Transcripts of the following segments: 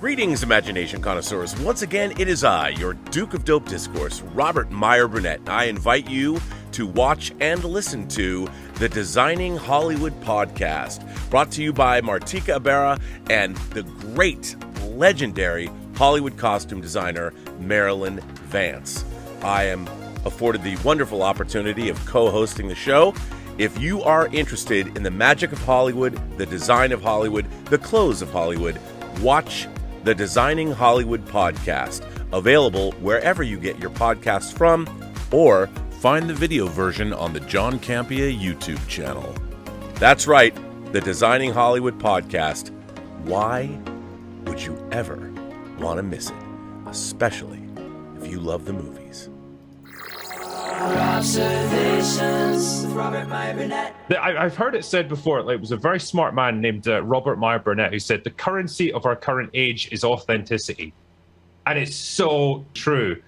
Greetings, imagination connoisseurs. Once again, it is I, your Duke of Dope Discourse, Robert Meyer Burnett. I invite you to watch and listen to the Designing Hollywood podcast, brought to you by Martika Ibarra and the great, legendary Hollywood costume designer, Marilyn Vance. I am afforded the wonderful opportunity of co-hosting the show. If you are interested in the magic of Hollywood, the design of Hollywood, the clothes of Hollywood, watch the Designing Hollywood podcast, available wherever you get your podcasts from, or find the video version on the John Campea YouTube channel. That's right, the Designing Hollywood podcast. Why would you ever want to miss it? Especially if you love the movies. Robservations with Robert Meyer Burnett. I've heard it said before, like, it was a very smart man named Robert Meyer Burnett who said the currency of our current age is authenticity. And it's so true.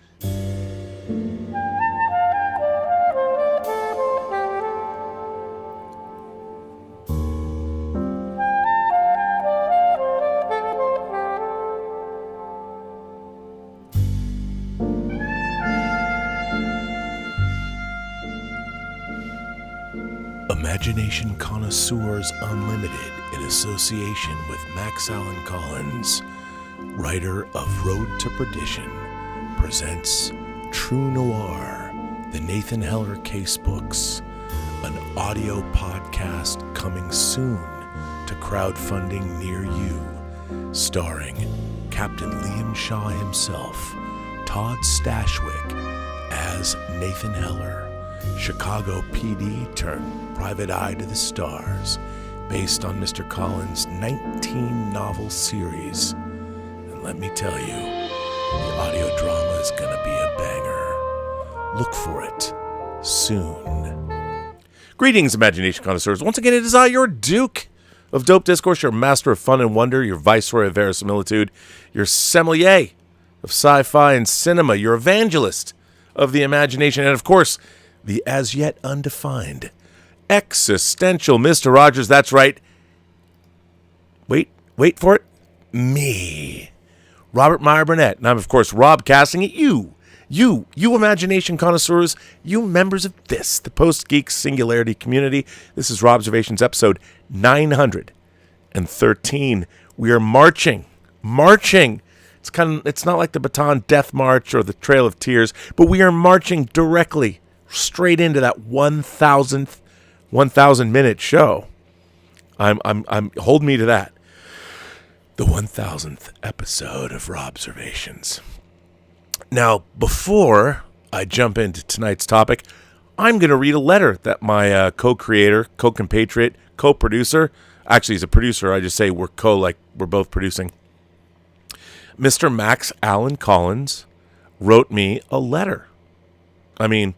Imagination Connoisseurs Unlimited, in association with Max Allan Collins, writer of Road to Perdition, presents True Noir, the Nathan Heller Casebooks, an audio podcast coming soon to crowdfunding near you, starring Captain Liam Shaw himself, Todd Stashwick as Nathan Heller, Chicago PD turned Private Eye to the Stars, based on Mr. Collins' 19-novel series. And let me tell you, the audio drama is going to be a banger. Look for it soon. Greetings, imagination connoisseurs. Once again, it is I, your Duke of Dope Discourse, your master of fun and wonder, your viceroy of verisimilitude, your sommelier of sci-fi and cinema, your evangelist of the imagination, and of course, the as yet undefined existential Mr. Rogers. That's right. Wait for it. Me, Robert Meyer Burnett. And I'm, of course, Rob, casting at you imagination connoisseurs, you members of the Post-Geek singularity community. This is Robservations episode 913. We are marching. It's not like the Baton Death March or the Trail of Tears, but we are marching directly straight into that 1,000-minute show. I'm hold me to that. The 1,000th episode of Robservations. Now, before I jump into tonight's topic, I'm going to read a letter that my co-creator, co-compatriot, co-producer, actually he's a producer, I just say we're both producing, Mr. Max Allan Collins wrote me a letter. I mean,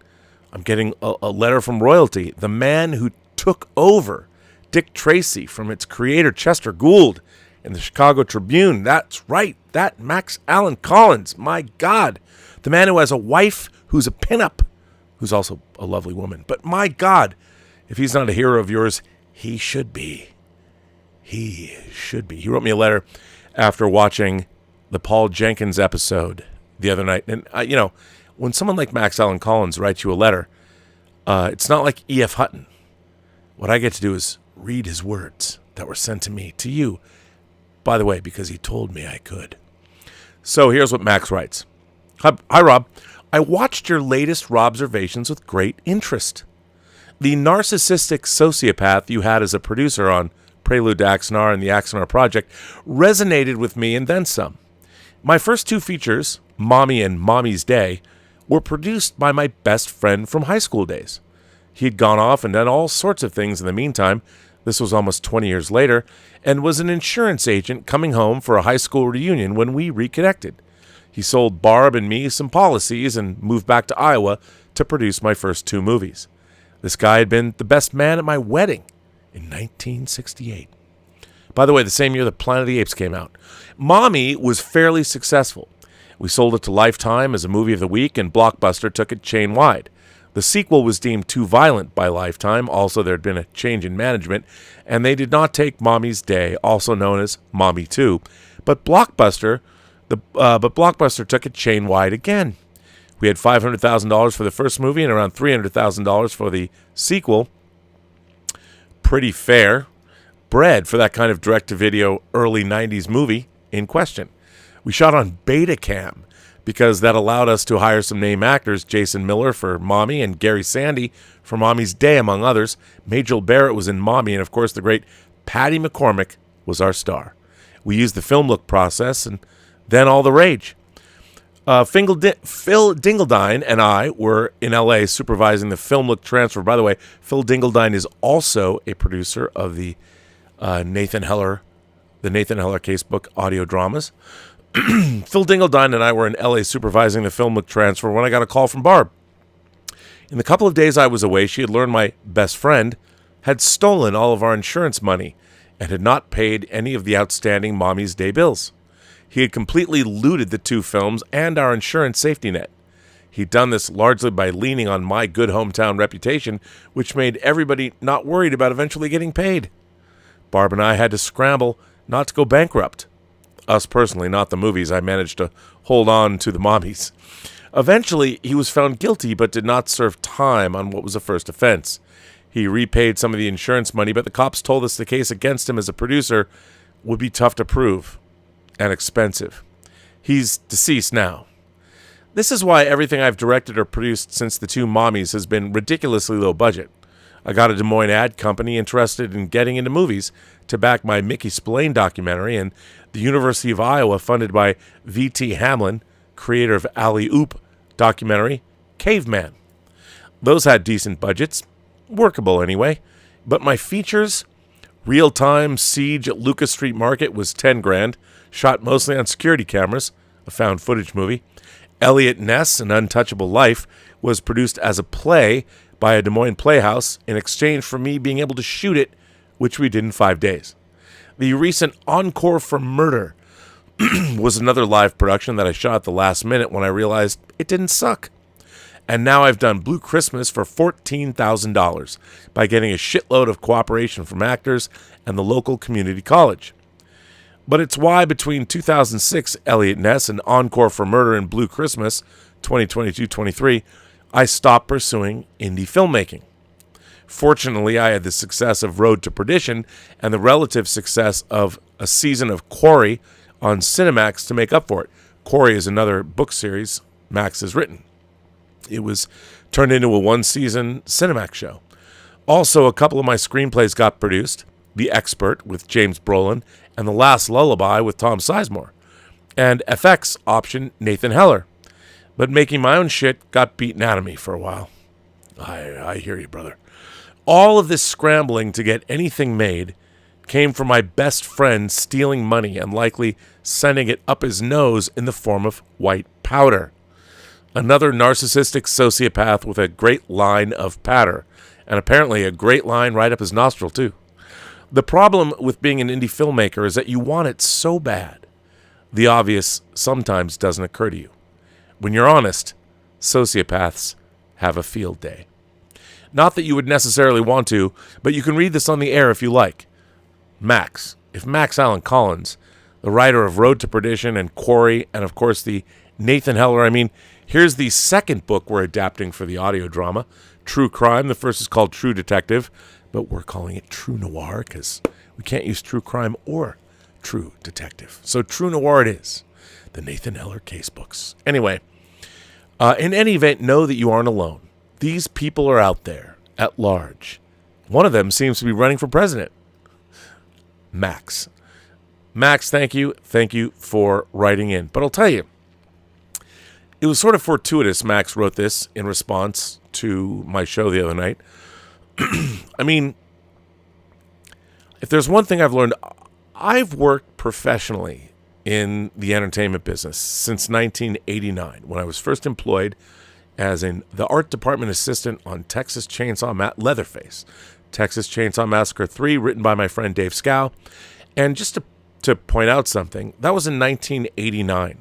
I'm getting a letter from royalty. The man who took over Dick Tracy from its creator, Chester Gould, in the Chicago Tribune. That's right, that Max Allan Collins. My God. The man who has a wife who's a pinup, who's also a lovely woman. But my God, if he's not a hero of yours, he should be. He should be. He wrote me a letter after watching the Paul Jenkins episode the other night. And, when someone like Max Allan Collins writes you a letter, it's not like E.F. Hutton. What I get to do is read his words that were sent to me, to you, by the way, because he told me I could. So here's what Max writes. Hi, Rob. I watched your latest Robservations with great interest. The narcissistic sociopath you had as a producer on Prelude to Axanar and the Axanar Project resonated with me and then some. My first two features, Mommy and Mommy's Day, were produced by my best friend from high school days. He had gone off and done all sorts of things in the meantime. This was almost 20 years later, and was an insurance agent coming home for a high school reunion when we reconnected. He sold Barb and me some policies and moved back to Iowa to produce my first two movies. This guy had been the best man at my wedding in 1968. By the way, the same year that Planet of the Apes came out. Mommy was fairly successful. We sold it to Lifetime as a movie of the week, and Blockbuster took it chain-wide. The sequel was deemed too violent by Lifetime. Also, there had been a change in management, and they did not take Mommy's Day, also known as Mommy 2, But Blockbuster took it chain wide again. We had $500,000 for the first movie and around $300,000 for the sequel. Pretty fair bread for that kind of direct-to-video early 90s movie in question. We shot on Betacam because that allowed us to hire some name actors, Jason Miller for Mommy and Gary Sandy for Mommy's Day, among others. Majel Barrett was in Mommy, and of course the great Patty McCormick was our star. We used the film look process, and then all the rage. Phil Dingledine and I were in L.A. supervising the film look transfer. By the way, Phil Dingledine is also a producer of the Nathan Heller casebook audio dramas. Phil Dingledine and I were in L.A. supervising the film look transfer when I got a call from Barb. In the couple of days I was away, she had learned my best friend had stolen all of our insurance money and had not paid any of the outstanding Mommy's Day bills. He had completely looted the two films and our insurance safety net. He'd done this largely by leaning on my good hometown reputation, which made everybody not worried about eventually getting paid. Barb and I had to scramble not to go bankrupt. Us personally, not the movies. I managed to hold on to the Mommies. Eventually, he was found guilty but did not serve time on what was a first offense. He repaid some of the insurance money, but the cops told us the case against him as a producer would be tough to prove and expensive. He's deceased now. This is why everything I've directed or produced since the two Mommies has been ridiculously low budget. I got a Des Moines ad company interested in getting into movies to back my Mickey Spillane documentary, and the University of Iowa, funded by V.T. Hamlin, creator of Alley Oop documentary, Caveman. Those had decent budgets, workable anyway, but my features, Real-Time Siege at Lucas Street Market, was $10,000, shot mostly on security cameras, a found footage movie. Elliot Ness, An Untouchable Life, was produced as a play by a Des Moines playhouse in exchange for me being able to shoot it, which we did in 5 days. The recent Encore for Murder was another live production that I shot at the last minute when I realized it didn't suck. And now I've done Blue Christmas for $14,000 by getting a shitload of cooperation from actors and the local community college. But it's why between 2006, Elliot Ness, and Encore for Murder and Blue Christmas, 2022-23, I stopped pursuing indie filmmaking. Fortunately, I had the success of Road to Perdition and the relative success of a season of Quarry on Cinemax to make up for it. Quarry is another book series Max has written. It was turned into a one-season Cinemax show. Also, a couple of my screenplays got produced, The Expert with James Brolin and The Last Lullaby with Tom Sizemore, and FX option Nathan Heller. But making my own shit got beaten out of me for a while. I hear you, brother. All of this scrambling to get anything made came from my best friend stealing money and likely sending it up his nose in the form of white powder. Another narcissistic sociopath with a great line of patter, and apparently a great line right up his nostril, too. The problem with being an indie filmmaker is that you want it so bad, the obvious sometimes doesn't occur to you. When you're honest, sociopaths have a field day. Not that you would necessarily want to, but you can read this on the air if you like. Max, if Max Allen Collins, the writer of Road to Perdition and Quarry, and of course the Nathan Heller, here's the second book we're adapting for the audio drama, True Crime. The first is called True Detective, but we're calling it True Noir because we can't use True Crime or True Detective. So True Noir it is, the Nathan Heller case books. Anyway, in any event, know that you aren't alone. These people are out there at large. One of them seems to be running for president. Max. Max, thank you. Thank you for writing in. But I'll tell you, it was sort of fortuitous Max wrote this in response to my show the other night. If there's one thing I've learned, I've worked professionally in the entertainment business since 1989, when I was first employed as the art department assistant on Texas Chainsaw Leatherface, Texas Chainsaw Massacre 3, written by my friend Dave Scow. And just to point out something, that was in 1989.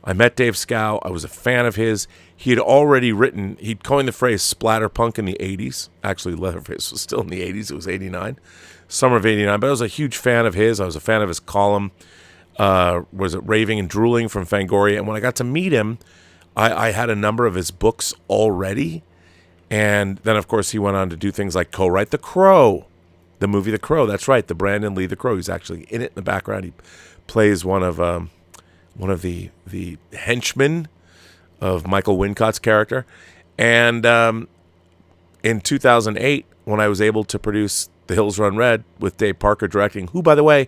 I met Dave Scow. I was a fan of his. He'd coined the phrase splatterpunk in the 80s. Actually, Leatherface was still in the 80s. It was 89, summer of 89. But I was a huge fan of his. I was a fan of his column. was it Raving and Drooling from Fangoria. And when I got to meet him, I had a number of his books already. And then, of course, he went on to do things like co-write The Crow, the movie The Crow. That's right, the Brandon Lee The Crow. He's actually in it in the background. He plays one of the henchmen of Michael Wincott's character. And in 2008, when I was able to produce The Hills Run Red with Dave Parker directing, who, by the way,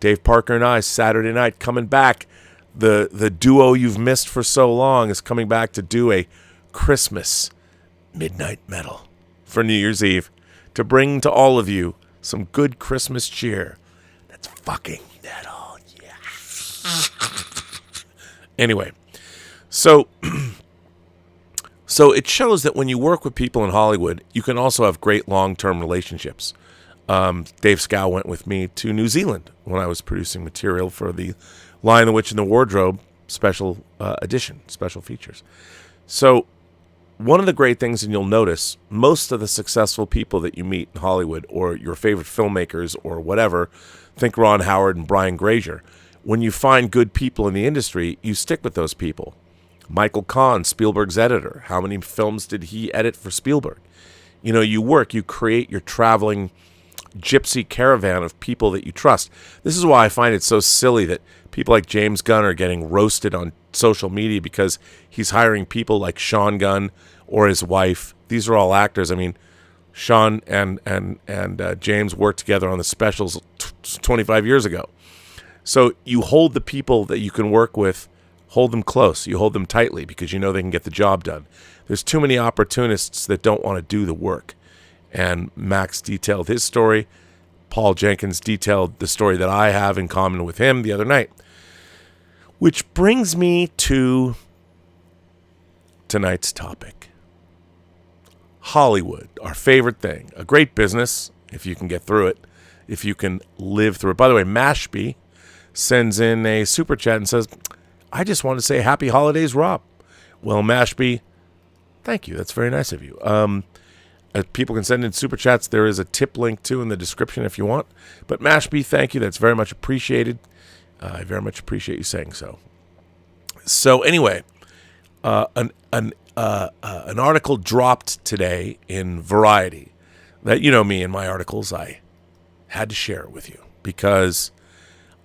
Dave Parker and I, Saturday night, coming back. The duo you've missed for so long is coming back to do a Christmas midnight metal for New Year's Eve to bring to all of you some good Christmas cheer. That's fucking metal, yeah. Anyway, so it shows that when you work with people in Hollywood, you can also have great long-term relationships. Dave Scow went with me to New Zealand when I was producing material for the Lion, the Witch, and the Wardrobe special edition, special features. So one of the great things, and you'll notice, most of the successful people that you meet in Hollywood or your favorite filmmakers or whatever, think Ron Howard and Brian Grazer, when you find good people in the industry, you stick with those people. Michael Kahn, Spielberg's editor. How many films did he edit for Spielberg? You know, you work, you create your traveling gypsy caravan of people that you trust. This is why I find it so silly that people like James Gunn are getting roasted on social media because he's hiring people like Sean Gunn or his wife. These are all actors. I mean, Sean and James worked together on the specials 25 years ago. So you hold the people that you can work with, hold them close. You hold them tightly because you know they can get the job done. There's too many opportunists that don't want to do the work. And Max detailed his story. Paul Jenkins detailed the story that I have in common with him the other night. Which brings me to tonight's topic. Hollywood, our favorite thing. A great business, if you can get through it, if you can live through it. By the way, Mashby sends in a super chat and says, I just want to say happy holidays, Rob. Well, Mashby, thank you. That's very nice of you. People can send in super chats. There is a tip link, too, in the description if you want. But Mashby, thank you. That's very much appreciated. I very much appreciate you saying so. So anyway, an article dropped today in Variety that, you know me and my articles, I had to share it with you because,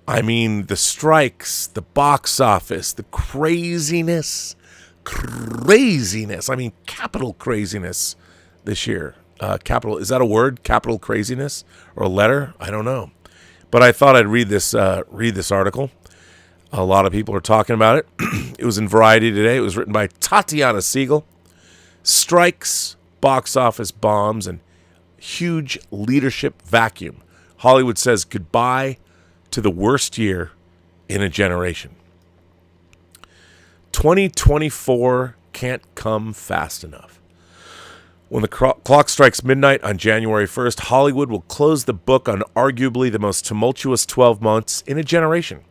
I mean, the strikes, the box office, the craziness, I mean, capital craziness this year. Capital, is that a word? Capital craziness or a letter? I don't know. But I thought I'd read this article. A lot of people are talking about it. It was in Variety today. It was written by Tatiana Siegel. Strikes, box office bombs, and huge leadership vacuum. Hollywood says goodbye to the worst year in a generation. 2024 can't come fast enough. When the clock strikes midnight on January 1st, Hollywood will close the book on arguably the most tumultuous 12 months in a generation.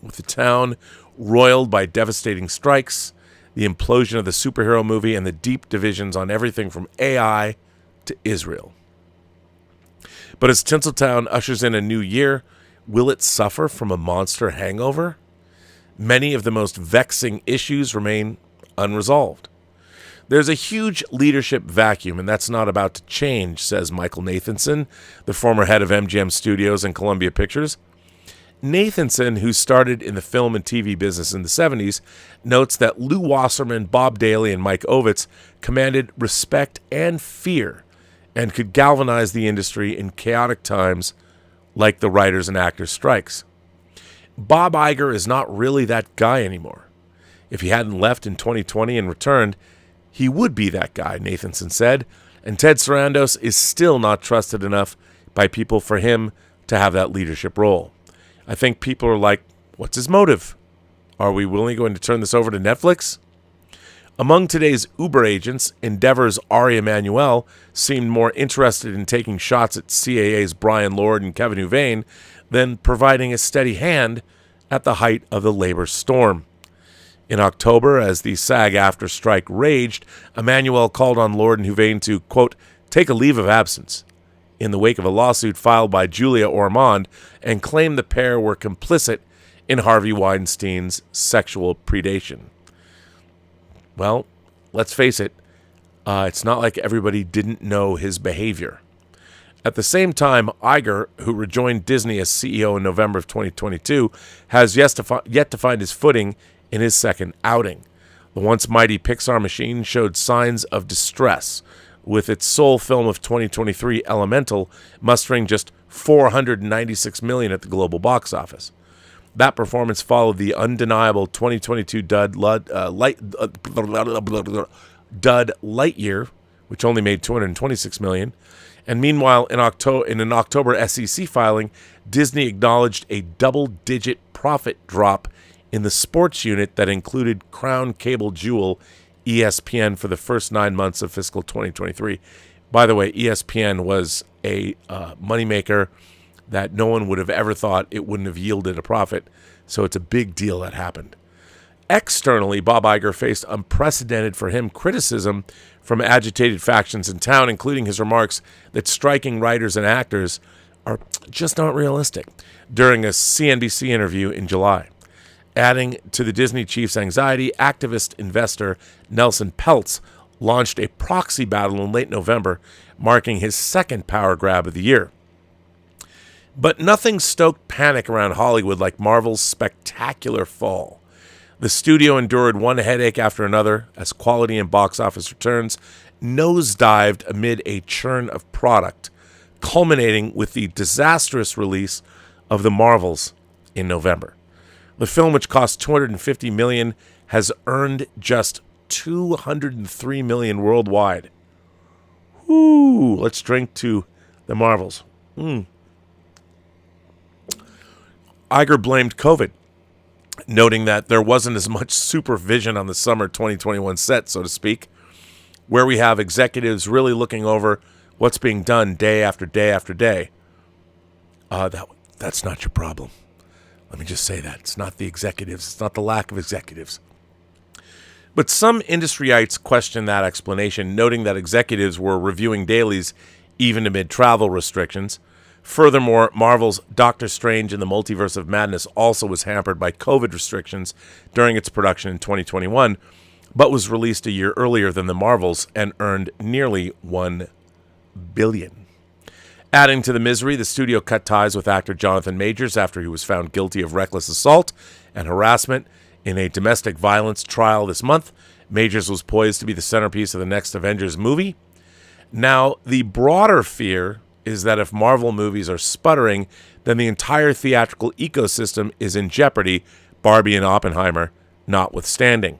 With the town roiled by devastating strikes, the implosion of the superhero movie, and the deep divisions on everything from AI to Israel. But as Tinseltown ushers in a new year, will it suffer from a monster hangover? Many of the most vexing issues remain unresolved. There's a huge leadership vacuum, and that's not about to change, says Michael Nathanson, the former head of MGM Studios and Columbia Pictures. Nathanson, who started in the film and TV business in the 70s, notes that Lou Wasserman, Bob Daly, and Mike Ovitz commanded respect and fear and could galvanize the industry in chaotic times like the writers and actors' strikes. Bob Iger is not really that guy anymore. If he hadn't left in 2020 and returned, he would be that guy, Nathanson said, and Ted Sarandos is still not trusted enough by people for him to have that leadership role. I think people are like, what's his motive? Are we really going to turn this over to Netflix? Among today's Uber agents, Endeavor's Ari Emanuel seemed more interested in taking shots at CAA's Brian Lord and Kevin Huvain than providing a steady hand at the height of the labor storm. In October, as the SAG-AFTRA strike raged, Emanuel called on Lord and Huvain to, quote, take a leave of absence. in the wake of a lawsuit filed by Julia Ormond and claimed the pair were complicit in Harvey Weinstein's sexual predation. Well, let's face it, it's not like everybody didn't know his behavior. At the same time, Iger, who rejoined Disney as CEO in November of 2022, has yet to find his footing in his second outing. The once mighty Pixar machine showed signs of distress, with its sole film of 2023, Elemental, mustering just $496 million at the global box office. That performance followed the undeniable 2022 dud Lightyear, which only made $226 million. And meanwhile, in an October SEC filing, Disney acknowledged a double-digit profit drop in the sports unit that included crown cable jewel ESPN for the first 9 months of fiscal 2023. By the way, ESPN was a moneymaker that no one would have ever thought it wouldn't have yielded a profit, so it's a big deal that happened. Externally, Bob Iger faced unprecedented for him criticism from agitated factions in town, including his remarks that striking writers and actors are just not realistic during a CNBC interview in July. Adding to the Disney chief's anxiety, activist investor Nelson Peltz launched a proxy battle in late November, marking his second power grab of the year. But nothing stoked panic around Hollywood like Marvel's spectacular fall. The studio endured one headache after another as quality and box office returns nosedived amid a churn of product, culminating with the disastrous release of The Marvels in November. The film, which cost $250 million, has earned just $203 million worldwide. Woo! Let's drink to The Marvels. Iger blamed COVID, noting that there wasn't as much supervision on the summer 2021 set, so to speak, where we have executives really looking over what's being done day after day after day. That's not your problem. Let me just say that. It's not the executives. It's not the lack of executives. But some industryites question that explanation, noting that executives were reviewing dailies even amid travel restrictions. Furthermore, Marvel's Doctor Strange in the Multiverse of Madness also was hampered by COVID restrictions during its production in 2021, but was released a year earlier than The Marvels and earned nearly $1 billion. Adding to the misery, the studio cut ties with actor Jonathan Majors after he was found guilty of reckless assault and harassment in a domestic violence trial this month. Majors was poised to be the centerpiece of the next Avengers movie. Now, the broader fear is that if Marvel movies are sputtering, then the entire theatrical ecosystem is in jeopardy, Barbie and Oppenheimer notwithstanding.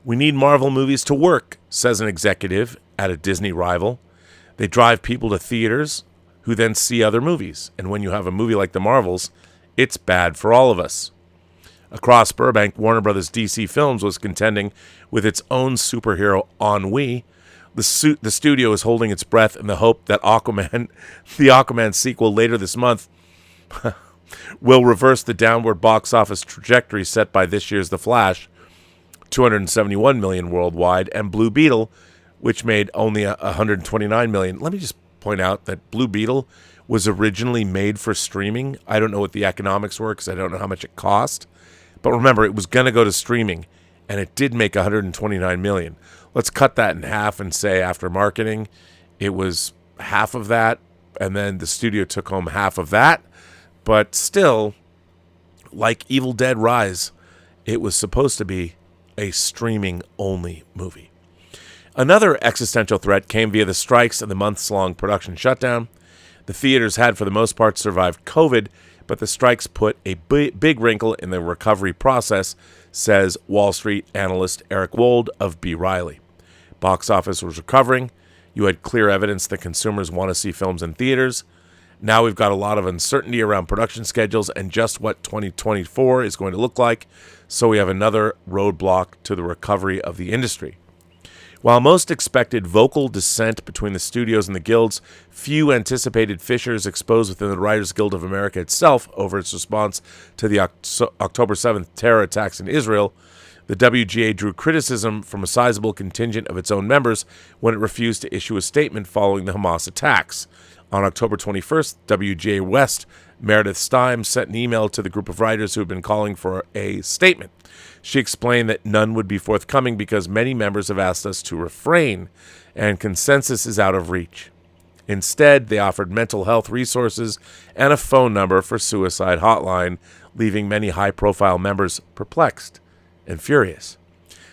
We need Marvel movies to work, says an executive at a Disney rival. They drive people to theaters who then see other movies. And when you have a movie like The Marvels, it's bad for all of us. Across Burbank, Warner Brothers DC Films was contending with its own superhero ennui. The studio is holding its breath in the hope that the Aquaman sequel later this month will reverse the downward box office trajectory set by this year's The Flash, $271 million worldwide, and Blue Beetle, which made only $129 million. Let me just point out that Blue Beetle was originally made for streaming. I don't know what the economics were because I don't know how much it cost. But remember, it was going to go to streaming, and it did make $129 million. Let's cut that in half and say after marketing, it was half of that, and then the studio took home half of that. But still, like Evil Dead Rise, it was supposed to be a streaming-only movie. Another existential threat came via the strikes and the months-long production shutdown. The theaters had, for the most part, survived COVID, but the strikes put a big wrinkle in the recovery process, says Wall Street analyst Eric Wold of B. Riley. Box office was recovering. You had clear evidence that consumers want to see films in theaters. Now we've got a lot of uncertainty around production schedules and just what 2024 is going to look like, so we have another roadblock to the recovery of the industry. While most expected vocal dissent between the studios and the guilds, few anticipated fissures exposed within the Writers Guild of America itself over its response to the October 7th terror attacks in Israel. The WGA drew criticism from a sizable contingent of its own members when it refused to issue a statement following the Hamas attacks. On October 21st, WGA West Meredith Stimes sent an email to the group of writers who had been calling for a statement. She explained that none would be forthcoming because many members have asked us to refrain, and consensus is out of reach. Instead, they offered mental health resources and a phone number for suicide hotline, leaving many high-profile members perplexed and furious.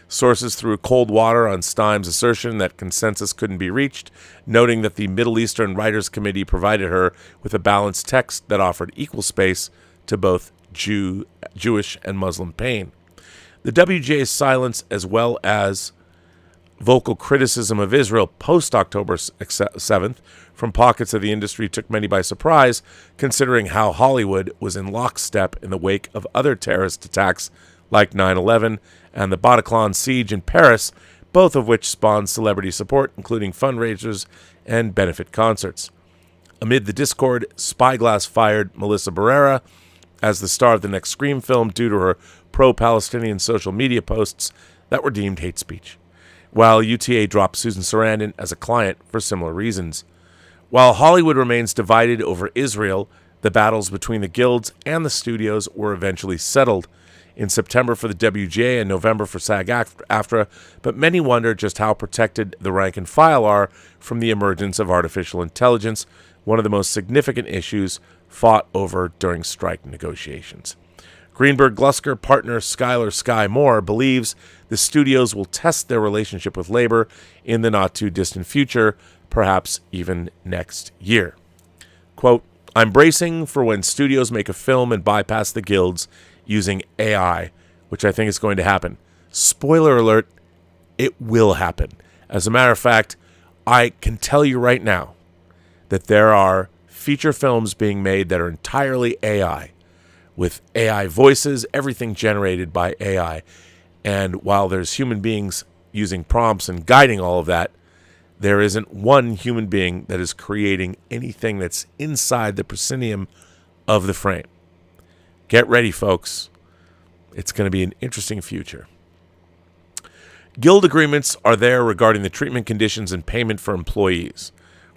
Sources threw cold water on Stimes' assertion that consensus couldn't be reached, noting that the Middle Eastern Writers' Committee provided her with a balanced text that offered equal space to both Jewish and Muslim pain. The WGA's silence, as well as vocal criticism of Israel post-October 7th from pockets of the industry, took many by surprise, considering how Hollywood was in lockstep in the wake of other terrorist attacks like 9/11 and the Bataclan siege in Paris, both of which spawned celebrity support, including fundraisers and benefit concerts. Amid the discord, Spyglass fired Melissa Barrera as the star of the next Scream film due to her pro-Palestinian social media posts that were deemed hate speech, while UTA dropped Susan Sarandon as a client for similar reasons. While Hollywood remains divided over Israel, the battles between the guilds and the studios were eventually settled in September for the WGA and November for SAG-AFTRA, but many wonder just how protected the rank and file are from the emergence of artificial intelligence, one of the most significant issues fought over during strike negotiations. Greenberg-Glusker partner Skylar Sky Moore believes the studios will test their relationship with labor in the not-too-distant future, perhaps even next year. Quote, "I'm bracing for when studios make a film and bypass the guilds using AI, which I think is going to happen. Spoiler alert, it will happen. As a matter of fact, I can tell you right now that there are feature films being made that are entirely AI, with AI voices, everything generated by AI. And while there's human beings using prompts and guiding all of that, there isn't one human being that is creating anything that's inside the proscenium of the frame. Get ready, folks. It's going to be an interesting future. Guild agreements are there regarding the treatment conditions and payment for employees.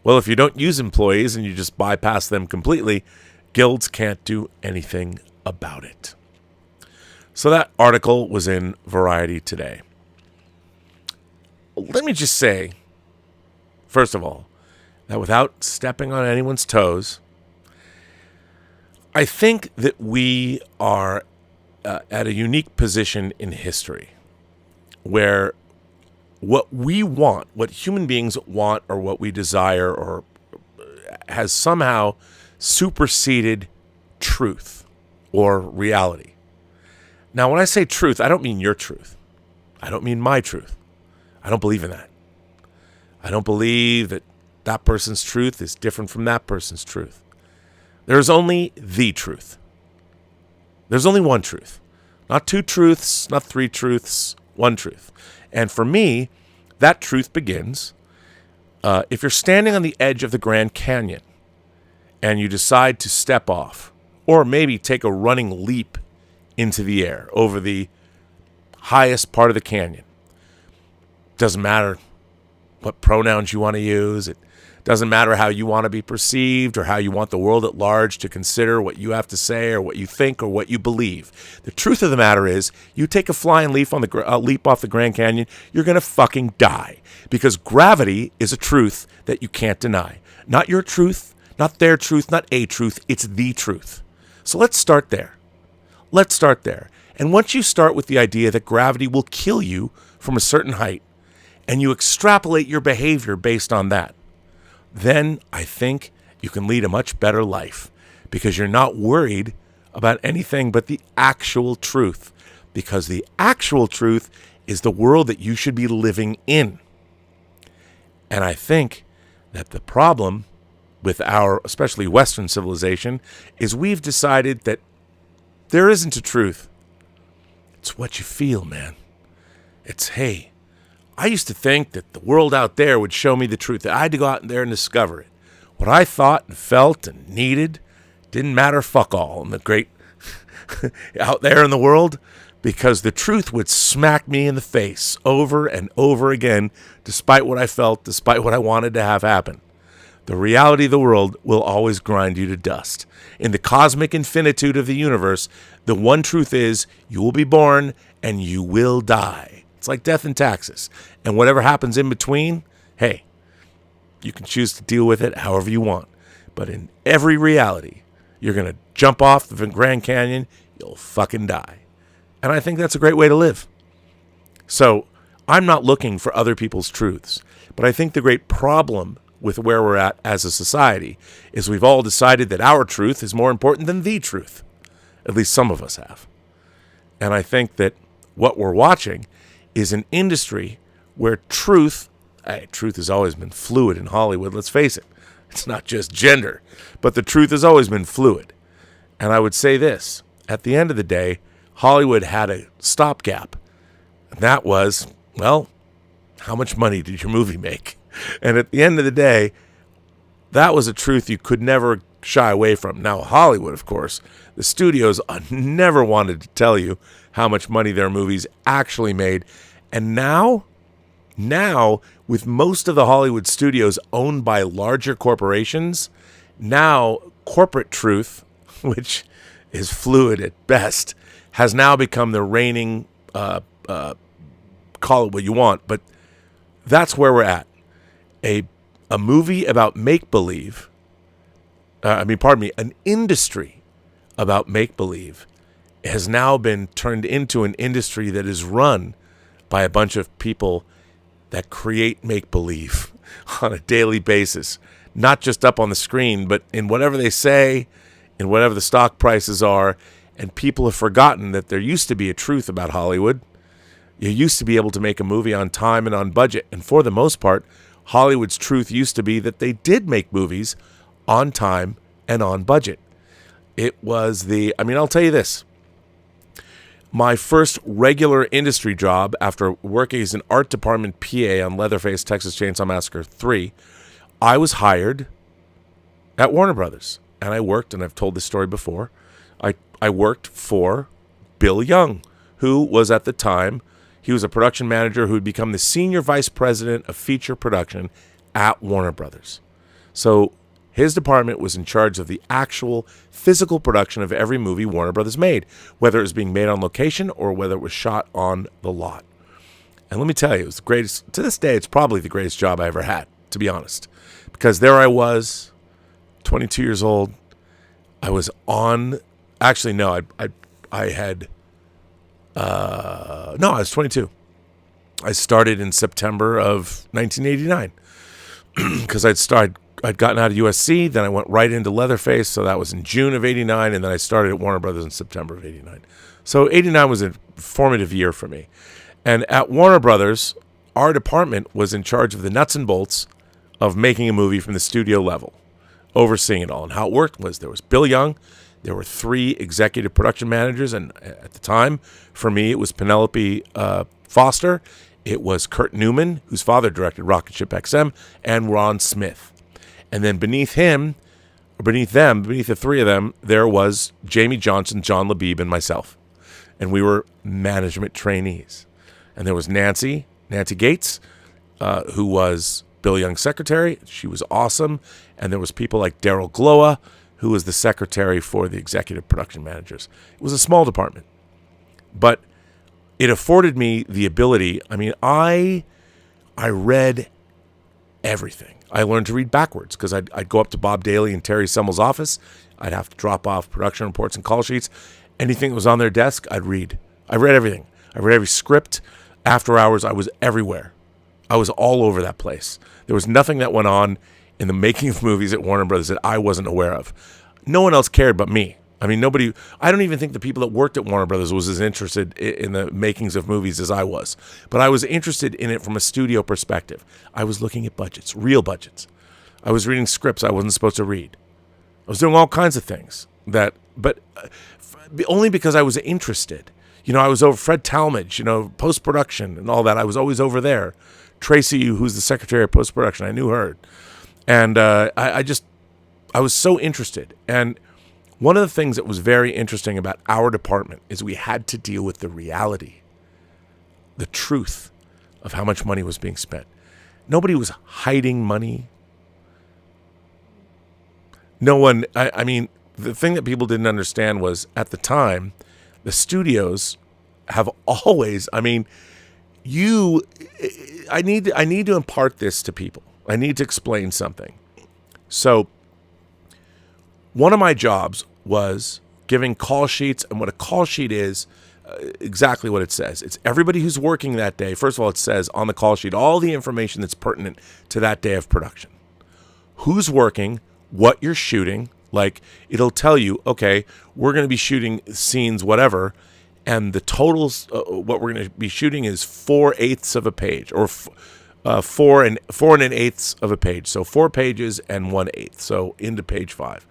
Well, if you don't use employees and you just bypass them completely, guilds can't do anything about it. So that article was in Variety today. Let me just say, first of all, that without stepping on anyone's toes, I think that we are at a unique position in history where what we want, what human beings want or what we desire or has somehow superseded truth or reality. Now, when I say truth, I don't mean your truth. I don't mean my truth. I don't believe in that. I don't believe that that person's truth is different from that person's truth. There's only the truth. There's only one truth. Not two truths, not three truths, one truth. And for me, that truth begins if you're standing on the edge of the Grand Canyon and you decide to step off or maybe take a running leap into the air over the highest part of the canyon. Doesn't matter what pronouns you want to use. It doesn't matter how you want to be perceived or how you want the world at large to consider what you have to say or what you think or what you believe. The truth of the matter is, you take a flying leap off the Grand Canyon, you're going to fucking die. Because gravity is a truth that you can't deny. Not your truth, not their truth, not a truth. It's the truth. So let's start there. Let's start there. And once you start with the idea that gravity will kill you from a certain height, and you extrapolate your behavior based on that, then I think you can lead a much better life because you're not worried about anything but the actual truth, because the actual truth is the world that you should be living in. And I think that the problem with our, especially Western civilization, is we've decided that there isn't a truth. It's what you feel, man. It's, hey, I used to think that the world out there would show me the truth, that I had to go out there and discover it. What I thought and felt and needed didn't matter fuck all in the great out there in the world, because the truth would smack me in the face over and over again, despite what I felt, despite what I wanted to have happen. The reality of the world will always grind you to dust. In the cosmic infinitude of the universe, the one truth is you will be born and you will die. It's like death and taxes. And whatever happens in between, hey, you can choose to deal with it however you want. But in every reality, you're going to jump off the Grand Canyon, you'll fucking die. And I think that's a great way to live. So I'm not looking for other people's truths. But I think the great problem with where we're at as a society is we've all decided that our truth is more important than the truth. At least some of us have. And I think that what we're watching is an industry where truth has always been fluid in Hollywood, let's face it. It's not just gender, but the truth has always been fluid. And I would say this, at the end of the day, Hollywood had a stopgap. And that was, well, how much money did your movie make? And at the end of the day, that was a truth you could never shy away from. Now, Hollywood, of course, the studios never wanted to tell you how much money their movies actually made. And now, with most of the Hollywood studios owned by larger corporations, now corporate truth, which is fluid at best, has now become the reigning, call it what you want, but that's where we're at. A movie about make-believe, an industry about make-believe has now been turned into an industry that is run by a bunch of people that create make-believe on a daily basis, not just up on the screen, but in whatever they say, in whatever the stock prices are, and people have forgotten that there used to be a truth about Hollywood. You used to be able to make a movie on time and on budget, and for the most part, Hollywood's truth used to be that they did make movies on time and on budget. It was I'll tell you this. My first regular industry job after working as an art department PA on Leatherface, Texas Chainsaw Massacre 3, I was hired at Warner Brothers. And I worked, and I've told this story before, I worked for Bill Young, who was at the time, he was a production manager who had become the senior vice president of feature production at Warner Brothers. So his department was in charge of the actual physical production of every movie Warner Brothers made, whether it was being made on location or whether it was shot on the lot. And let me tell you, it was the greatest, to this day, it's probably the greatest job I ever had, to be honest. Because there I was, 22 years old. I was on, actually, no, I was 22. I started in September of 1989 because I'd gotten out of USC, then I went right into Leatherface, so that was in June of 89, and then I started at Warner Brothers in September of 89. So 89 was a formative year for me. And at Warner Brothers, our department was in charge of the nuts and bolts of making a movie from the studio level, overseeing it all. And how it worked was there was Bill Young, there were 3 executive production managers, and at the time, for me, it was Penelope Foster, it was Kurt Newman, whose father directed Rocket Ship XM, and Ron Smith. And then beneath the 3 of them, there was Jamie Johnson, John Labib, and myself. And we were management trainees. And there was Nancy Gates, who was Bill Young's secretary. She was awesome. And there was people like Daryl Gloa, who was the secretary for the executive production managers. It was a small department. But it afforded me the ability, I read everything. I learned to read backwards because I'd go up to Bob Daly and Terry Semmel's office. I'd have to drop off production reports and call sheets. Anything that was on their desk, I'd read. I read everything. I read every script. After hours, I was everywhere. I was all over that place. There was nothing that went on in the making of movies at Warner Brothers that I wasn't aware of. No one else cared but me. I don't even think the people that worked at Warner Brothers was as interested in the makings of movies as I was. But I was interested in it from a studio perspective. I was looking at budgets, real budgets. I was reading scripts I wasn't supposed to read. I was doing all kinds of things but only because I was interested. I was over Fred Talmadge, post-production and all that. I was always over there. Tracy, who's the secretary of post-production, I knew her. And I was so interested. And one of the things that was very interesting about our department is we had to deal with the reality, the truth of how much money was being spent. Nobody was hiding money. no one, I mean, the thing that people didn't understand was at the time, the studios have always, I mean, I need to impart this to people. I need to explain something. So one of my jobs was giving call sheets, and what a call sheet is, exactly what it says. It's everybody who's working that day. First of all, it says on the call sheet all the information that's pertinent to that day of production. Who's working, what you're shooting. Like, it'll tell you, okay, we're going to be shooting scenes, whatever, and the totals, what we're going to be shooting is 4/8 of a page, or 4 1/8 of a page. So 4 pages and 1/8. So into page 5.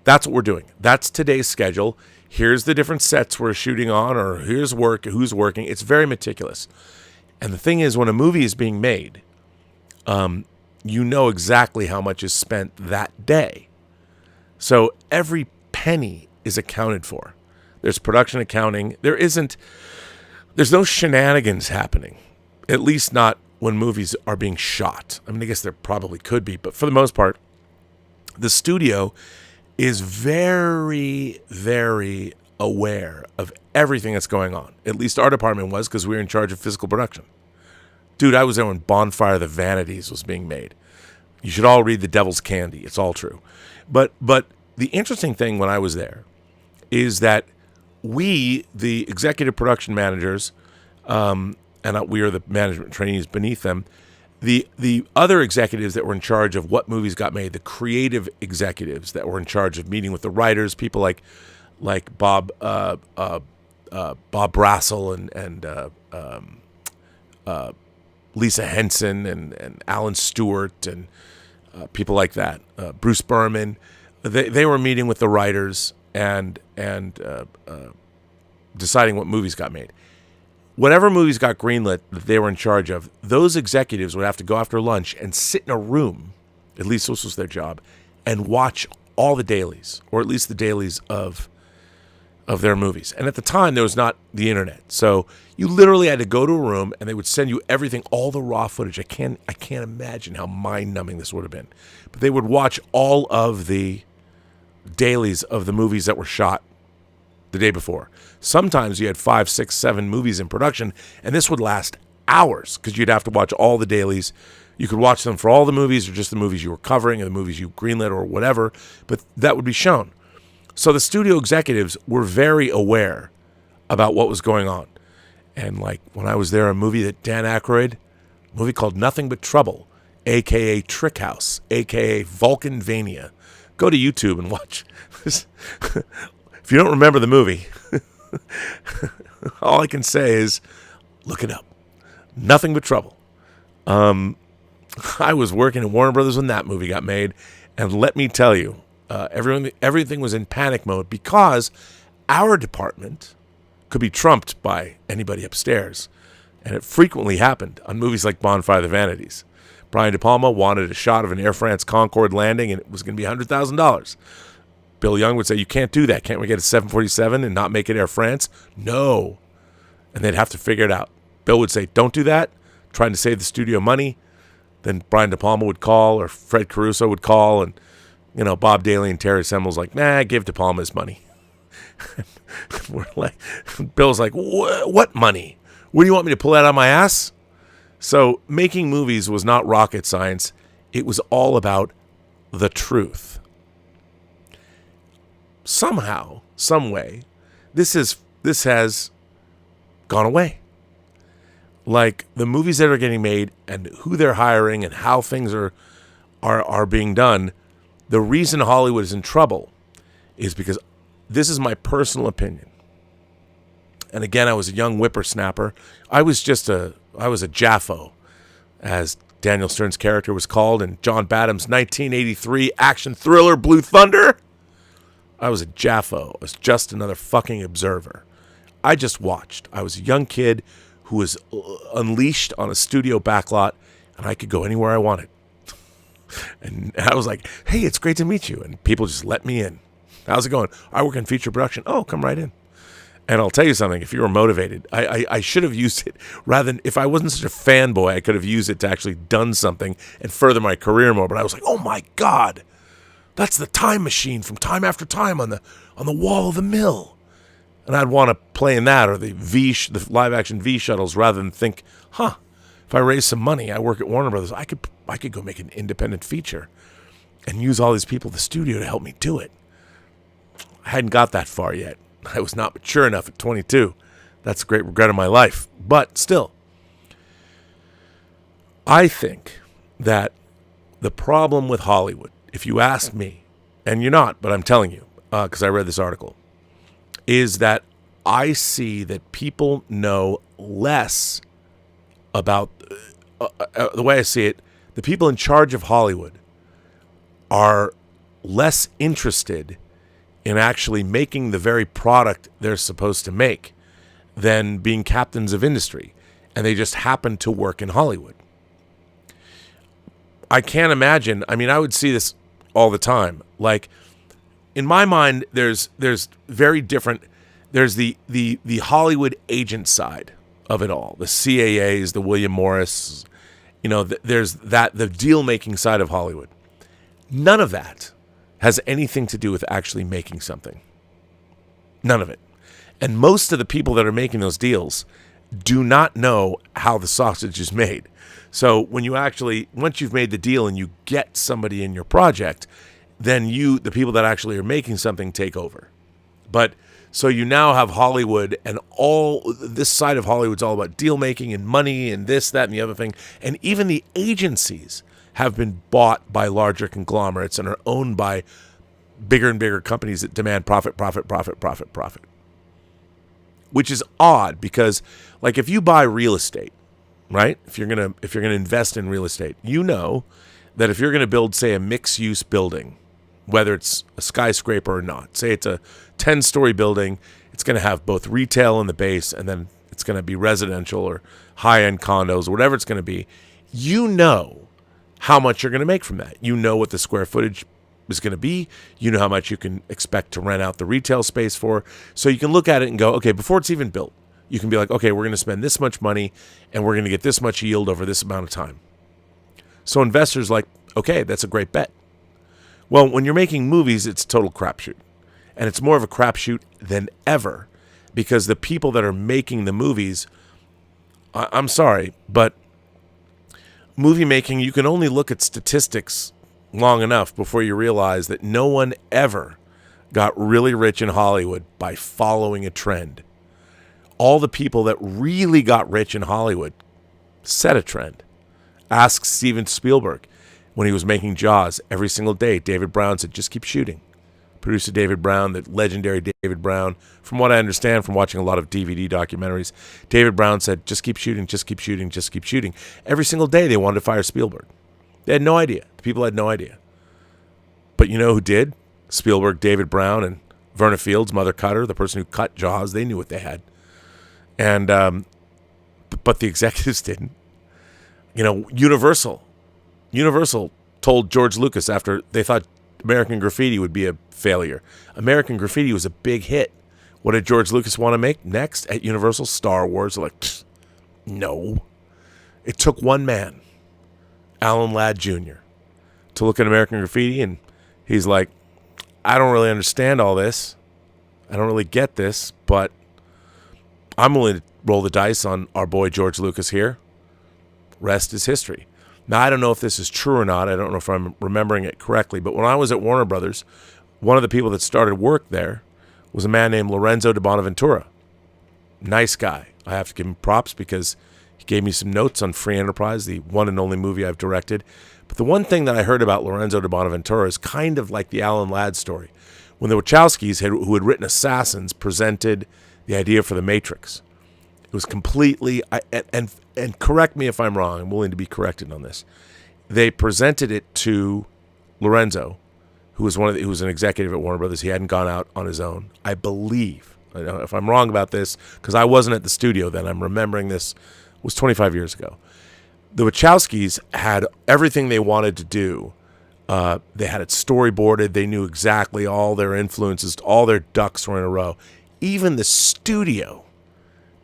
That's what we're doing. That's today's schedule. Here's the different sets we're shooting on, or here's who's working. It's very meticulous. And the thing is, when a movie is being made, you know exactly how much is spent that day. So every penny is accounted for. There's production accounting. There's no shenanigans happening, at least not when movies are being shot. I mean, I guess there probably could be, but for the most part, the studio is very, very aware of everything that's going on. At least our department was, because we were in charge of physical production. Dude, I was there when Bonfire of the Vanities was being made. You should all read The Devil's Candy. It's all true. But the interesting thing when I was there is that we, the executive production managers, and we are the management trainees beneath them, the other executives that were in charge of what movies got made, the creative executives that were in charge of meeting with the writers, people like Bob Brassel and Lisa Henson and Alan Stewart and people like that, Bruce Berman. They were meeting with the writers and deciding what movies got made. Whatever movies got greenlit that they were in charge of, those executives would have to go after lunch and sit in a room, at least this was their job, and watch all the dailies, or at least the dailies of their movies. And at the time, there was not the internet. So you literally had to go to a room, and they would send you everything, all the raw footage. I can't imagine how mind-numbing this would have been. But they would watch all of the dailies of the movies that were shot the day before. Sometimes you had 5, 6, 7 movies in production, and this would last hours because you'd have to watch all the dailies. You could watch them for all the movies or just the movies you were covering or the movies you greenlit or whatever, but that would be shown. So the studio executives were very aware about what was going on. And like when I was there, a movie that Dan Aykroyd, a movie called Nothing But Trouble, a.k.a. Trick House, a.k.a. Vulcanvania. Go to YouTube and watch this. If you don't remember the movie, all I can say is look it up. Nothing But Trouble. I was working at Warner Brothers when that movie got made, and let me tell you, everything was in panic mode because our department could be trumped by anybody upstairs, and it frequently happened on movies like Bonfire of the Vanities. Brian De Palma wanted a shot of an Air France Concorde landing, and it was going to be $100,000. Bill Young would say, you can't do that. Can't we get a 747 and not make it Air France? No. And they'd have to figure it out. Bill would say, don't do that, trying to save the studio money. Then Brian De Palma would call, or Fred Caruso would call, and Bob Daly and Terry Semmel's like, nah, give De Palma his money. We're like, Bill's like, what money? What do you want me to pull that out of my ass? So making movies was not rocket science. It was all about the truth. Somehow, some way, this has gone away. Like the movies that are getting made and who they're hiring and how things are being done, the reason Hollywood is in trouble is because this is my personal opinion. And again, I was a young whippersnapper. I was a Jaffo, as Daniel Stern's character was called in John Badham's 1983 action thriller Blue Thunder. I was a Jaffo. I was just another fucking observer. I just watched. I was a young kid who was unleashed on a studio backlot, and I could go anywhere I wanted. And I was like, hey, it's great to meet you. And people just let me in. How's it going? I work in feature production. Oh, come right in. And I'll tell you something, if you were motivated, I should have used it rather than, if I wasn't such a fanboy, I could have used it to actually done something and further my career more. But I was like, oh my God, That's the time machine from Time After Time on the wall of the mill. And I'd want to play in that, or the live action V shuttles, rather than think, if I raise some money, I work at Warner Brothers, I could go make an independent feature and use all these people at the studio to help me do it. I hadn't got that far yet. I was not mature enough at 22. That's a great regret of my life. But still, I think that the problem with Hollywood, if you ask me, and you're not, but I'm telling you, because I read this article, is that I see that people know less about, the way I see it, the people in charge of Hollywood are less interested in actually making the very product they're supposed to make than being captains of industry, and they just happen to work in Hollywood. I can't imagine, I would see this all the time. Like, in my mind, there's very different, there's the Hollywood agent side of it all, the CAAs, the William Morris, there's the deal-making side of Hollywood. None of that has anything to do with actually making something. None of it. And most of the people that are making those deals do not know how the sausage is made. So when you actually, once you've made the deal and you get somebody in your project, then the people that actually are making something, take over. But so you now have Hollywood, and all this side of Hollywood's all about deal making and money and this, that, and the other thing. And even the agencies have been bought by larger conglomerates and are owned by bigger and bigger companies that demand profit. Which is odd, because like, if you buy real estate, right? If you're gonna invest in real estate, you know that if you're gonna build, say, a mixed-use building, whether it's a skyscraper or not, say it's a 10-story building, it's gonna have both retail in the base, and then it's gonna be residential or high-end condos, or whatever it's gonna be. You know how much you're gonna make from that. You know what the square footage is going to be. You know how much you can expect to rent out the retail space for. So you can look at it and go, okay, before it's even built, you can be like, okay, we're going to spend this much money and we're going to get this much yield over this amount of time. So investors like, okay, that's a great bet. Well, when you're making movies, it's a total crapshoot. And it's more of a crapshoot than ever, because the people that are making the movies, I'm sorry, but movie making, you can only look at statistics long enough before you realize that no one ever got really rich in Hollywood by following a trend. All the people that really got rich in Hollywood set a trend. Ask Steven Spielberg. When he was making Jaws, every single day, David Brown said, just keep shooting. Producer David Brown, the legendary David Brown, from what I understand from watching a lot of DVD documentaries, David Brown said, just keep shooting, just keep shooting, just keep shooting. Every single day they wanted to fire Spielberg. They had no idea. The people had no idea. But you know who did? Spielberg, David Brown, and Verna Fields, Mother Cutter, the person who cut Jaws. They knew what they had. And but the executives didn't. Universal told George Lucas, after they thought American Graffiti would be a failure. American Graffiti was a big hit. What did George Lucas want to make next at Universal? Star Wars. Like, no. It took one man, Alan Ladd Jr., to look at American Graffiti, and he's like, I don't really understand all this. I don't really get this, but I'm willing to roll the dice on our boy George Lucas here. Rest is history. Now, I don't know if this is true or not. I don't know if I'm remembering it correctly, but when I was at Warner Brothers, one of the people that started work there was a man named Lorenzo de Bonaventura. Nice guy. I have to give him props because he gave me some notes on Free Enterprise, the one and only movie I've directed. But the one thing that I heard about Lorenzo de Bonaventura is kind of like the Alan Ladd story. When the Wachowskis, who had written Assassins, presented the idea for The Matrix, it was completely, and correct me if I'm wrong, I'm willing to be corrected on this. They presented it to Lorenzo, who was who was an executive at Warner Brothers. He hadn't gone out on his own, I believe. I don't know if I'm wrong about this, because I wasn't at the studio then. I'm remembering this was 25 years ago. The Wachowskis had everything they wanted to do. They had it storyboarded. They knew exactly all their influences. All their ducks were in a row. Even the studio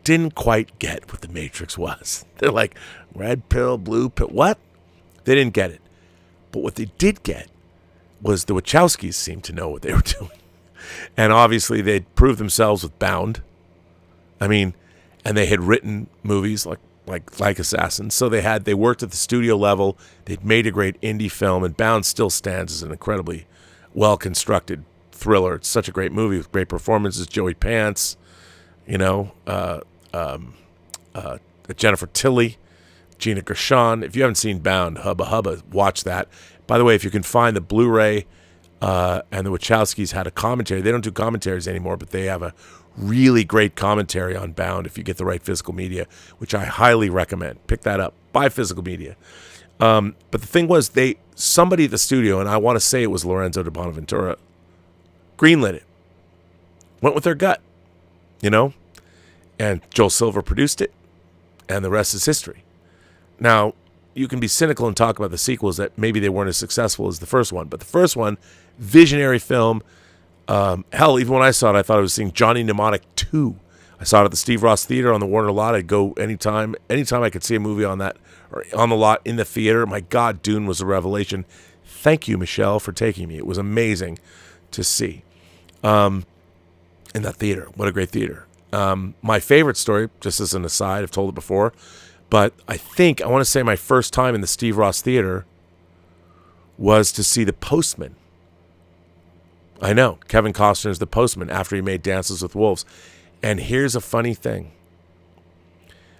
didn't quite get what The Matrix was. They're like, red pill, blue pill, what? They didn't get it. But what they did get was the Wachowskis seemed to know what they were doing. And obviously they'd proved themselves with Bound. I mean, and they had written movies like Assassins. So they worked at the studio level. They'd made a great indie film, and Bound still stands as an incredibly well-constructed thriller. It's such a great movie with great performances. Joey Pants, Jennifer Tilly, Gina Gershon. If you haven't seen Bound, hubba hubba, watch that. By the way, if you can find the Blu-ray, and the Wachowskis had a commentary. They don't do commentaries anymore, but they have a really great commentary on Bound if you get the right physical media, which I highly recommend. Pick that up. Buy physical media. But the thing was, somebody at the studio, and I want to say it was Lorenzo de Bonaventura, greenlit it. Went with their gut, and Joel Silver produced it, and the rest is history. Now, you can be cynical and talk about the sequels that maybe they weren't as successful as the first one, but the first one, visionary film. Hell, even when I saw it, I thought I was seeing Johnny Mnemonic 2. I saw it at the Steve Ross Theater on the Warner lot. I'd go anytime I could see a movie on that or on the lot in the theater. My God, Dune was a revelation. Thank you, Michelle, for taking me. It was amazing to see in that theater. What a great theater. My favorite story, just as an aside, I've told it before, but I want to say my first time in the Steve Ross Theater was to see The Postman. I know, Kevin Costner's The Postman after he made Dances with Wolves. And here's a funny thing.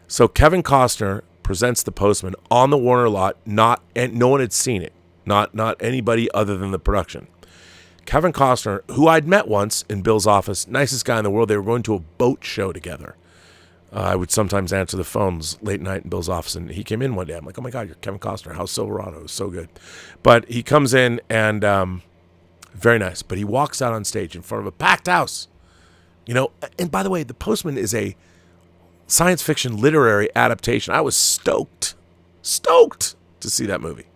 So Kevin Costner presents The Postman on the Warner lot, and no one had seen it. Not anybody other than the production. Kevin Costner, who I'd met once in Bill's office, nicest guy in the world. They were going to a boat show together. I would sometimes answer the phones late night in Bill's office, and he came in one day. I'm like, oh my God, you're Kevin Costner. How's Silverado? It was so good. But he comes in, and very nice. But he walks out on stage in front of a packed house. And by the way, The Postman is a science fiction literary adaptation. I was stoked to see that movie.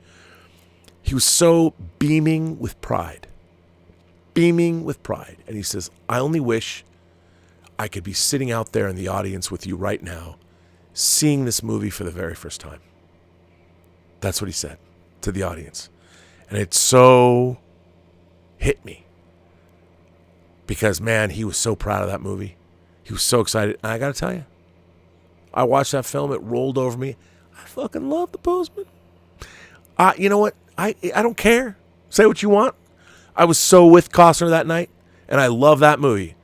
He was so beaming with pride. And he says, I only wish I could be sitting out there in the audience with you right now, seeing this movie for the very first time. That's what he said to the audience. And it so hit me. Because, man, he was so proud of that movie. He was so excited. And I got to tell you, I watched that film. It rolled over me. I fucking love The Postman. You know what? I don't care. Say what you want. I was so with Costner that night, and I love that movie.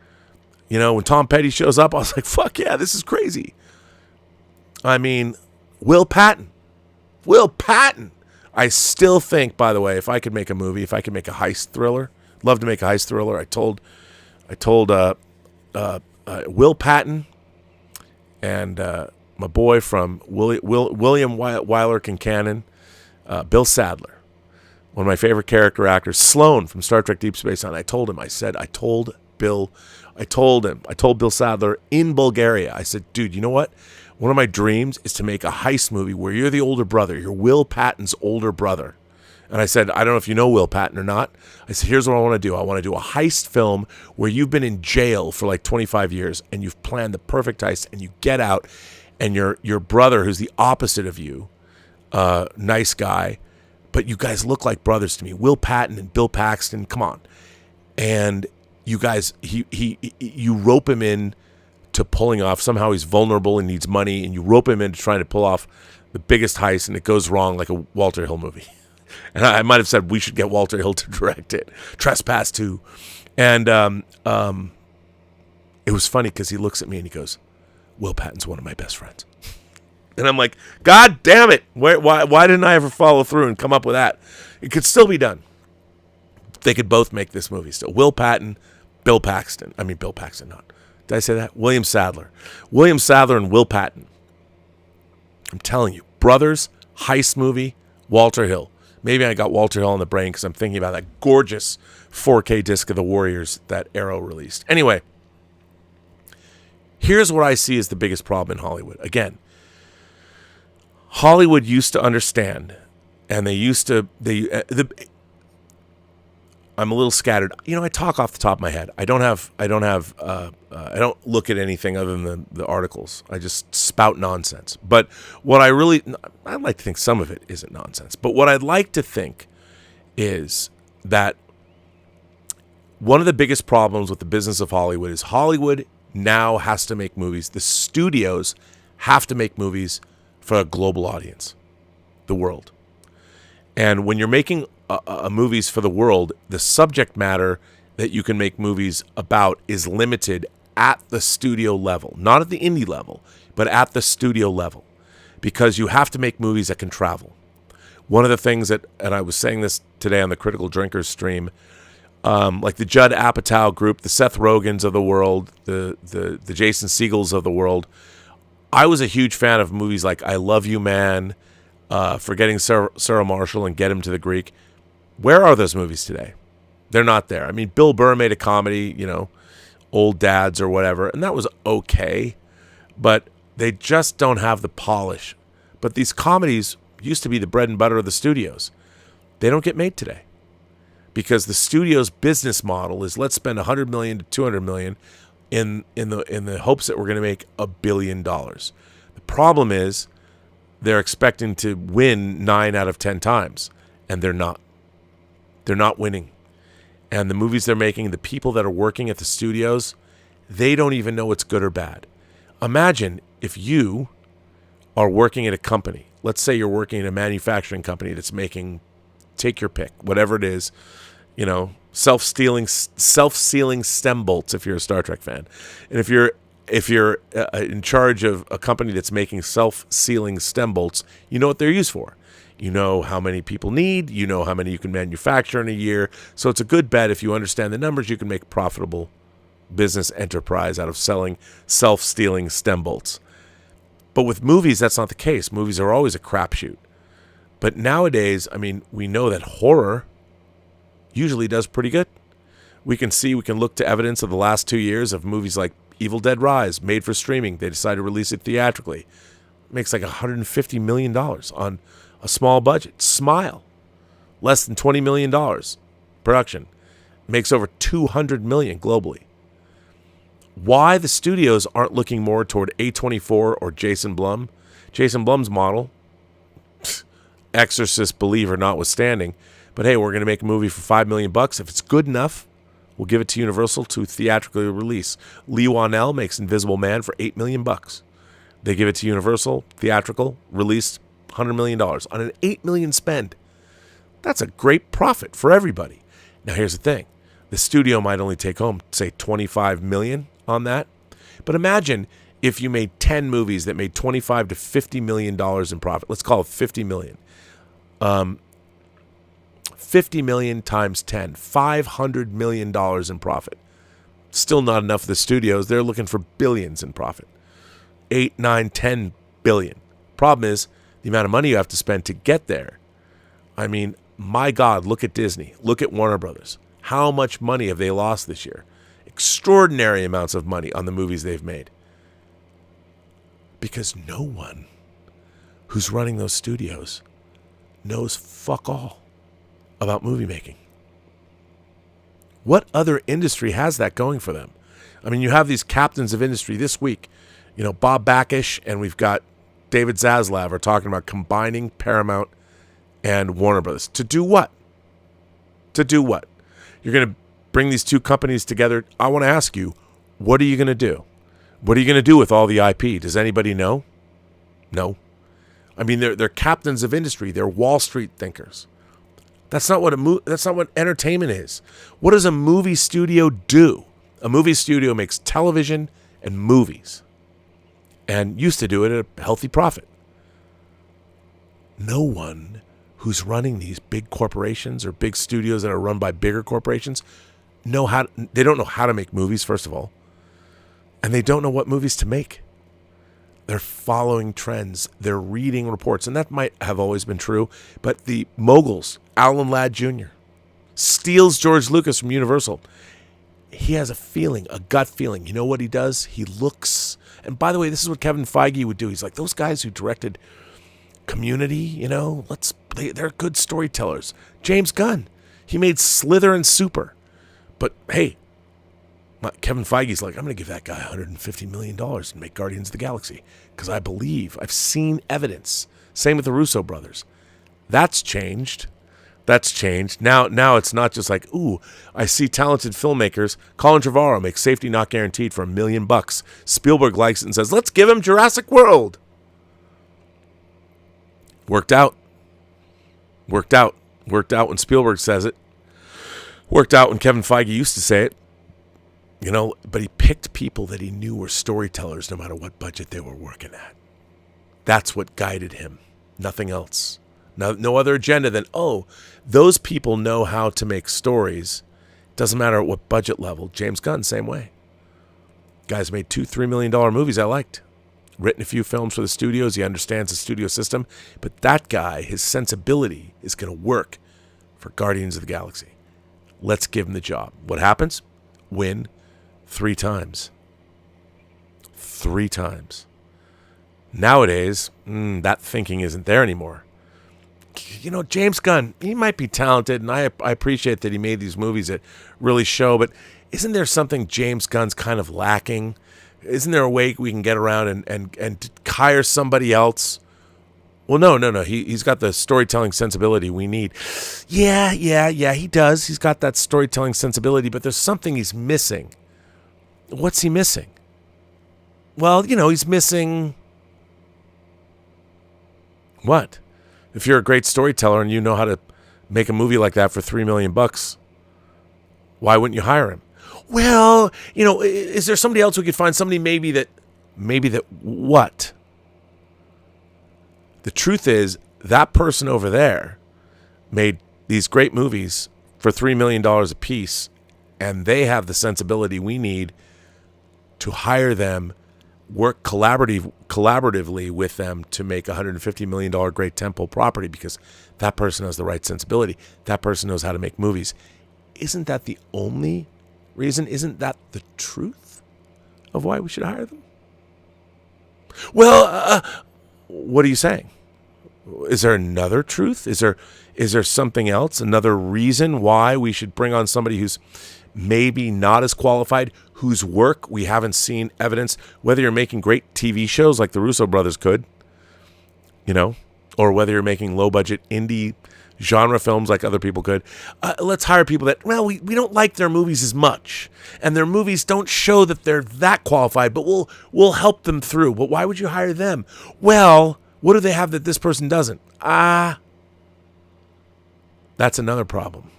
When Tom Petty shows up, I was like, fuck yeah, this is crazy. I mean, Will Patton. I still think, by the way, if I could make a movie, if I could make a heist thriller, love to make a heist thriller. I told Will Patton and my boy from William Wyler Kincannon, Bill Sadler, one of my favorite character actors, Sloan from Star Trek Deep Space Nine. I told Bill Sadler in Bulgaria. I said, dude, you know what? One of my dreams is to make a heist movie where you're the older brother. You're Will Patton's older brother. And I said, I don't know if you know Will Patton or not. I said, here's what I want to do. I want to do a heist film where you've been in jail for like 25 years and you've planned the perfect heist and you get out and your brother, who's the opposite of you, nice guy, but you guys look like brothers to me. Will Patton and Bill Paxton, come on. And you guys, you rope him in to pulling off. Somehow he's vulnerable and needs money, and you rope him into trying to pull off the biggest heist, and it goes wrong like a Walter Hill movie. And I might have said we should get Walter Hill to direct it. Trespass 2. And it was funny because he looks at me and he goes, Will Patton's one of my best friends. And I'm like, God damn it. Why didn't I ever follow through and come up with that? It could still be done. They could both make this movie still. Will Patton, Bill Paxton. Not. Did I say that? William Sadler and Will Patton. I'm telling you, brothers, heist movie, Walter Hill. Maybe I got Walter Hill on the brain because I'm thinking about that gorgeous 4K disc of the Warriors that Arrow released. Anyway, here's what I see as the biggest problem in Hollywood. Again, Hollywood used to understand, and I'm a little scattered. I talk off the top of my head. I don't look at anything other than the articles. I just spout nonsense. But what I'd like to think some of it isn't nonsense. But what I'd like to think is that one of the biggest problems with the business of Hollywood is Hollywood now has to make movies. The studios have to make movies for a global audience, the world. And when you're making movies for the world, the subject matter that you can make movies about is limited at the studio level, not at the indie level, but at the studio level, because you have to make movies that can travel. One of the things that, and I was saying this today on the Critical Drinkers stream, like the Judd Apatow group, the Seth Rogans of the world, the Jason Segels of the world, I was a huge fan of movies like I Love You Man, Forgetting Sarah Marshall, and Get Him to the Greek. Where are those movies today? They're not there. I mean, Bill Burr made a comedy, Old Dads or whatever, and that was okay, but they just don't have the polish. But these comedies used to be the bread and butter of the studios. They don't get made today because the studio's business model is let's spend $100 million to $200 million in the hopes that we're going to make $1 billion. The problem is they're expecting to win 9 out of 10 times, and they're not. They're not winning. And the movies they're making, the people that are working at the studios, they don't even know it's good or bad. Imagine if you are working at a company. Let's say you're working in a manufacturing company that's making, take your pick, whatever it is, self-sealing stem bolts if you're a Star Trek fan. And if you're in charge of a company that's making self-sealing stem bolts, you know what they're used for. You know how many people need, you know how many you can manufacture in a year. So it's a good bet if you understand the numbers, you can make a profitable business enterprise out of selling self-sealing stem bolts. But with movies, that's not the case. Movies are always a crapshoot. But nowadays, I mean, we know that horror usually does pretty good. We can look to evidence of the last 2 years of movies like Evil Dead Rise, made for streaming. They decided to release it theatrically. It makes like $150 million on a small budget. Smile. Less than $20 million production. Makes over $200 million globally. Why the studios aren't looking more toward A24 or Jason Blum? Jason Blum's model, Exorcist believer notwithstanding, but hey, we're going to make a movie for $5 million. If it's good enough, we'll give it to Universal to theatrically release. Lee Wanell makes Invisible Man for $8 million. They give it to Universal, theatrical, released $100 million on an $8 million spend. That's a great profit for everybody. Now, here's the thing. The studio might only take home, say, $25 million on that. But imagine if you made 10 movies that made $25 to $50 million in profit. Let's call it $50 million. 50 million times 10, $500 million in profit. Still not enough for the studios. They're looking for billions in profit. 8, 9, 10 billion. Problem is the amount of money you have to spend to get there. I mean, my God, look at Disney. Look at Warner Brothers. How much money have they lost this year? Extraordinary amounts of money on the movies they've made. Because no one who's running those studios knows fuck all about movie making. What other industry has that going for them? I mean, you have these captains of industry this week. Bob Backish and we've got David Zaslav are talking about combining Paramount and Warner Brothers. To do what? To do what? You're going to bring these two companies together. I want to ask you, what are you going to do? What are you going to do with all the IP? Does anybody know? No. I mean, they're captains of industry. They're Wall Street thinkers. That's not what entertainment is. What does a movie studio do? A movie studio makes television and movies, and used to do it at a healthy profit. No one who's running these big corporations or big studios that are run by bigger corporations they don't know how to make movies, first of all, and they don't know what movies to make. They're following trends. They're reading reports, and that might have always been true, but the moguls, Alan Ladd Jr., steals George Lucas from Universal. He has a feeling, a gut feeling. You know what he does? He looks, and by the way, this is what Kevin Feige would do. He's like, those guys who directed Community, they're good storytellers. James Gunn, he made Slither and Super. But hey, Kevin Feige's like, I'm going to give that guy $150 million and make Guardians of the Galaxy because I've seen evidence. Same with the Russo brothers. That's changed. That's changed. Now it's not just like, ooh, I see talented filmmakers. Colin Trevorrow makes Safety Not Guaranteed for $1 million. Spielberg likes it and says, let's give him Jurassic World. Worked out when Spielberg says it. Worked out when Kevin Feige used to say it. You know, but he picked people that he knew were storytellers no matter what budget they were working at. That's what guided him. Nothing else. No other agenda than, oh, those people know how to make stories. Doesn't matter at what budget level. James Gunn, same way. Guy's made $2-3 million movies I liked. Written a few films for the studios. He understands the studio system. But that guy, his sensibility is going to work for Guardians of the Galaxy. Let's give him the job. What happens? Win 3 times. 3 times. Nowadays, that thinking isn't there anymore. You know, James Gunn, he might be talented, and I appreciate that he made these movies that really show, but isn't there something James Gunn's kind of lacking? Isn't there a way we can get around and hire somebody else? Well, no. He's got the storytelling sensibility we need. Yeah, he does. He's got that storytelling sensibility, but there's something he's missing. What's he missing? Well, you know, he's missing... What? If you're a great storyteller and you know how to make a movie like that for $3 million, why wouldn't you hire him? Well, you know, is there somebody else we could find? Somebody maybe that what? The truth is that person over there made these great movies for $3 million a piece, and they have the sensibility we need to hire them, work collaboratively with them to make a $150 million great tentpole property, because that person has the right sensibility. That person knows how to make movies. Isn't that the only reason? Isn't that the truth of why we should hire them? Well, what are you saying? Is there another truth? Is there something else? Another reason why we should bring on somebody who's maybe not as qualified, whose work we haven't seen evidence, whether you're making great TV shows like the Russo brothers could, you know, or whether you're making low-budget indie genre films like other people could. Let's hire people that, well, we don't like their movies as much, and their movies don't show that they're that qualified, but we'll help them through. But why would you hire them? Well, what do they have that this person doesn't? That's another problem.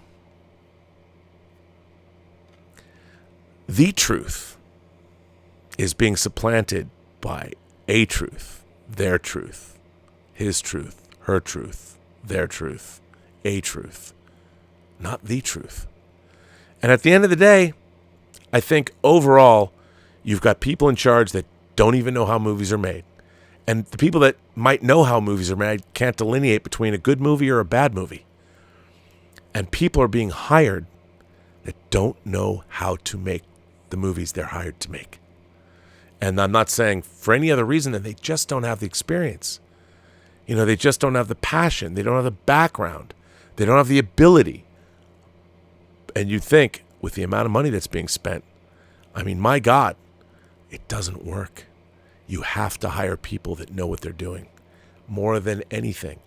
The truth is being supplanted by a truth, their truth, his truth, her truth, their truth, a truth, not the truth. And at the end of the day, I think overall, you've got people in charge that don't even know how movies are made. And the people that might know how movies are made can't delineate between a good movie or a bad movie. And people are being hired that don't know how to make the movies they're hired to make. And I'm not saying for any other reason than they just don't have the experience. You know, they just don't have the passion. They don't have the background. They don't have the ability. And you think with the amount of money that's being spent, I mean, my God, it doesn't work. You have to hire people that know what they're doing more than anything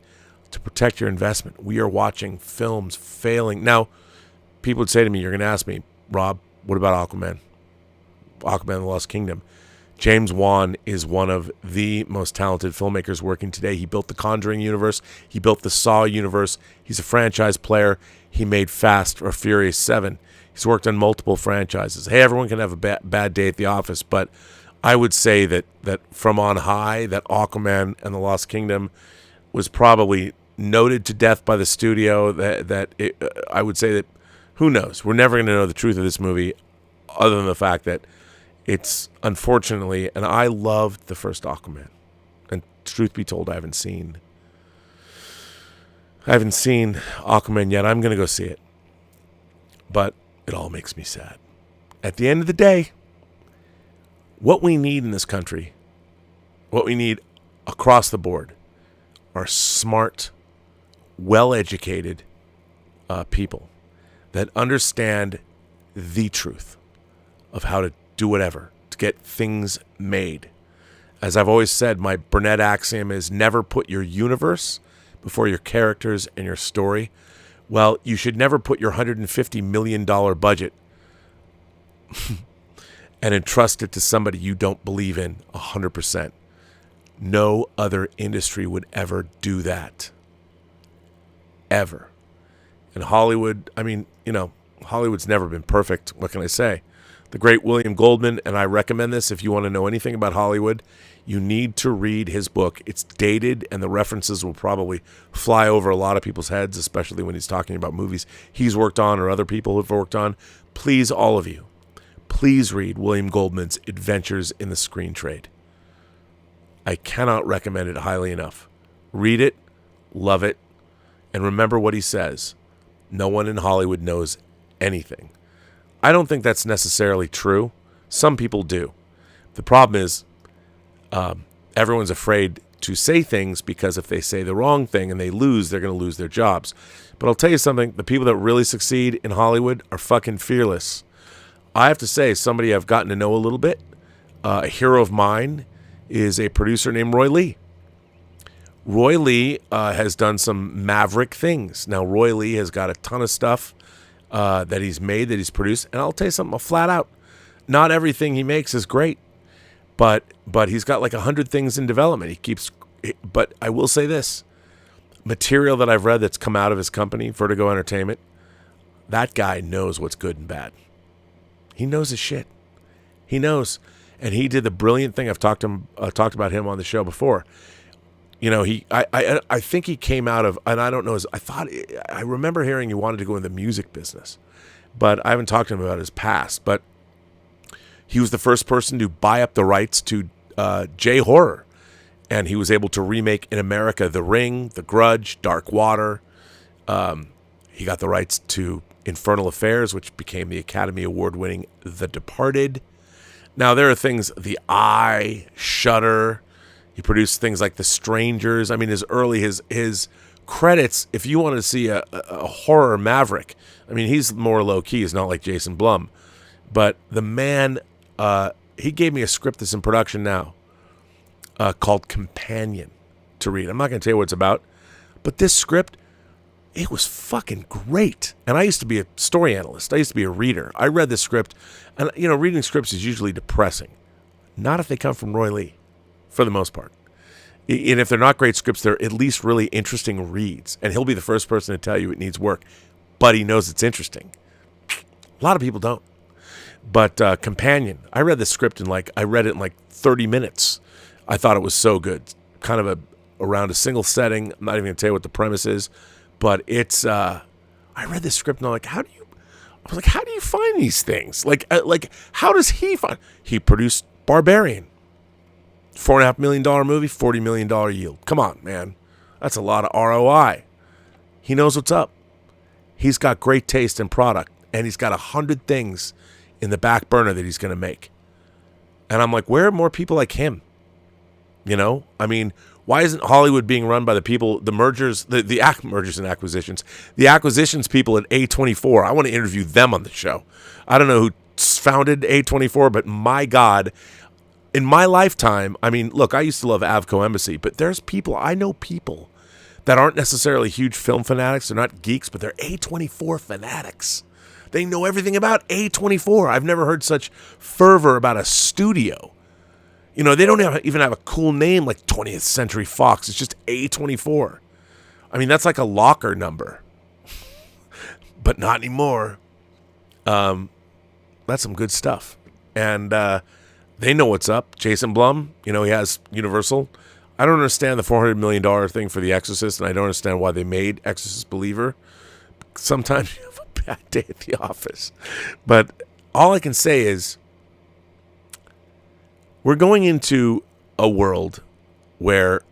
to protect your investment. We are watching films failing. Now, people would say to me, you're going to ask me, Rob, what about Aquaman? Aquaman and the Lost Kingdom. James Wan is one of the most talented filmmakers working today. He built the Conjuring universe. He built the Saw universe. He's a franchise player. He made Fast or Furious 7. He's worked on multiple franchises. Hey, everyone can have a bad day at the office, but I would say that from on high, that Aquaman and the Lost Kingdom was probably noted to death by the studio. I would say that, who knows? We're never going to know the truth of this movie other than the fact that it's unfortunately, and I loved the first Aquaman. And truth be told, I haven't seen Aquaman yet. I'm going to go see it. But it all makes me sad. At the end of the day, what we need in this country, what we need across the board, are smart, well-educated people that understand the truth of how to do whatever to get things made. As I've always said, my Burnett axiom is never put your universe before your characters and your story. Well, you should never put your $150 million budget and entrust it to somebody you don't believe in 100%. No other industry would ever do that. Ever. And Hollywood, I mean, Hollywood's never been perfect. What can I say? The great William Goldman, and I recommend this if you want to know anything about Hollywood, you need to read his book. It's dated, and the references will probably fly over a lot of people's heads, especially when he's talking about movies he's worked on or other people have worked on. Please, all of you, please read William Goldman's Adventures in the Screen Trade. I cannot recommend it highly enough. Read it, love it, and remember what he says. No one in Hollywood knows anything. I don't think that's necessarily true. Some people do. The problem is everyone's afraid to say things because if they say the wrong thing and they lose, they're going to lose their jobs. But I'll tell you something. The people that really succeed in Hollywood are fucking fearless. I have to say, somebody I've gotten to know a little bit, a hero of mine, is a producer named Roy Lee. Roy Lee has done some maverick things. Now, Roy Lee has got a ton of stuff that he's made, that he's produced. And I'll tell you something, flat out, not everything he makes is great. But he's got like 100 things in development. But I will say this. Material that I've read that's come out of his company, Vertigo Entertainment, that guy knows what's good and bad. He knows his shit. He knows. And he did the brilliant thing. I've talked about him on the show before. I think he came out of, and I don't know, I remember hearing he wanted to go in the music business, but I haven't talked to him about his past. But he was the first person to buy up the rights to J-horror, and he was able to remake in America The Ring, The Grudge, Dark Water. He got the rights to Infernal Affairs, which became the Academy Award-winning The Departed. Now, there are things, The Eye, Shudder. He produced things like The Strangers. I mean, his credits, if you want to see a horror maverick, I mean, he's more low-key. He's not like Jason Blum. But the man, he gave me a script that's in production now called Companion to read. I'm not going to tell you what it's about. But this script, it was fucking great. And I used to be a story analyst. I used to be a reader. I read this script. And, reading scripts is usually depressing. Not if they come from Roy Lee, for the most part. And if they're not great scripts, they're at least really interesting reads. And he'll be the first person to tell you it needs work. But he knows it's interesting. A lot of people don't. But Companion, I read the script I read it in 30 minutes. I thought it was so good. Kind of around a single setting. I'm not even going to tell you what the premise is. But it's, I read this script and I'm like, how do you find these things? How does he find? He produced Barbarian. $4.5 million movie, $40 million yield. Come on, man. That's a lot of ROI. He knows what's up. He's got great taste in product, and he's got 100 things in the back burner that he's going to make. And I'm like, where are more people like him? I mean, why isn't Hollywood being run by the people, the mergers, the mergers and acquisitions, the acquisitions people at A24? I want to interview them on the show. I don't know who founded A24, but my God, in my lifetime, I mean, look, I used to love Avco Embassy, but I know people that aren't necessarily huge film fanatics. They're not geeks, but they're A24 fanatics. They know everything about A24. I've never heard such fervor about a studio. They don't even have a cool name like 20th Century Fox. It's just A24. I mean, that's like a locker number. But not anymore. That's some good stuff. And they know what's up. Jason Blum, he has Universal. I don't understand the $400 million thing for The Exorcist, and I don't understand why they made Exorcist Believer. Sometimes you have a bad day at the office. But all I can say is we're going into a world where,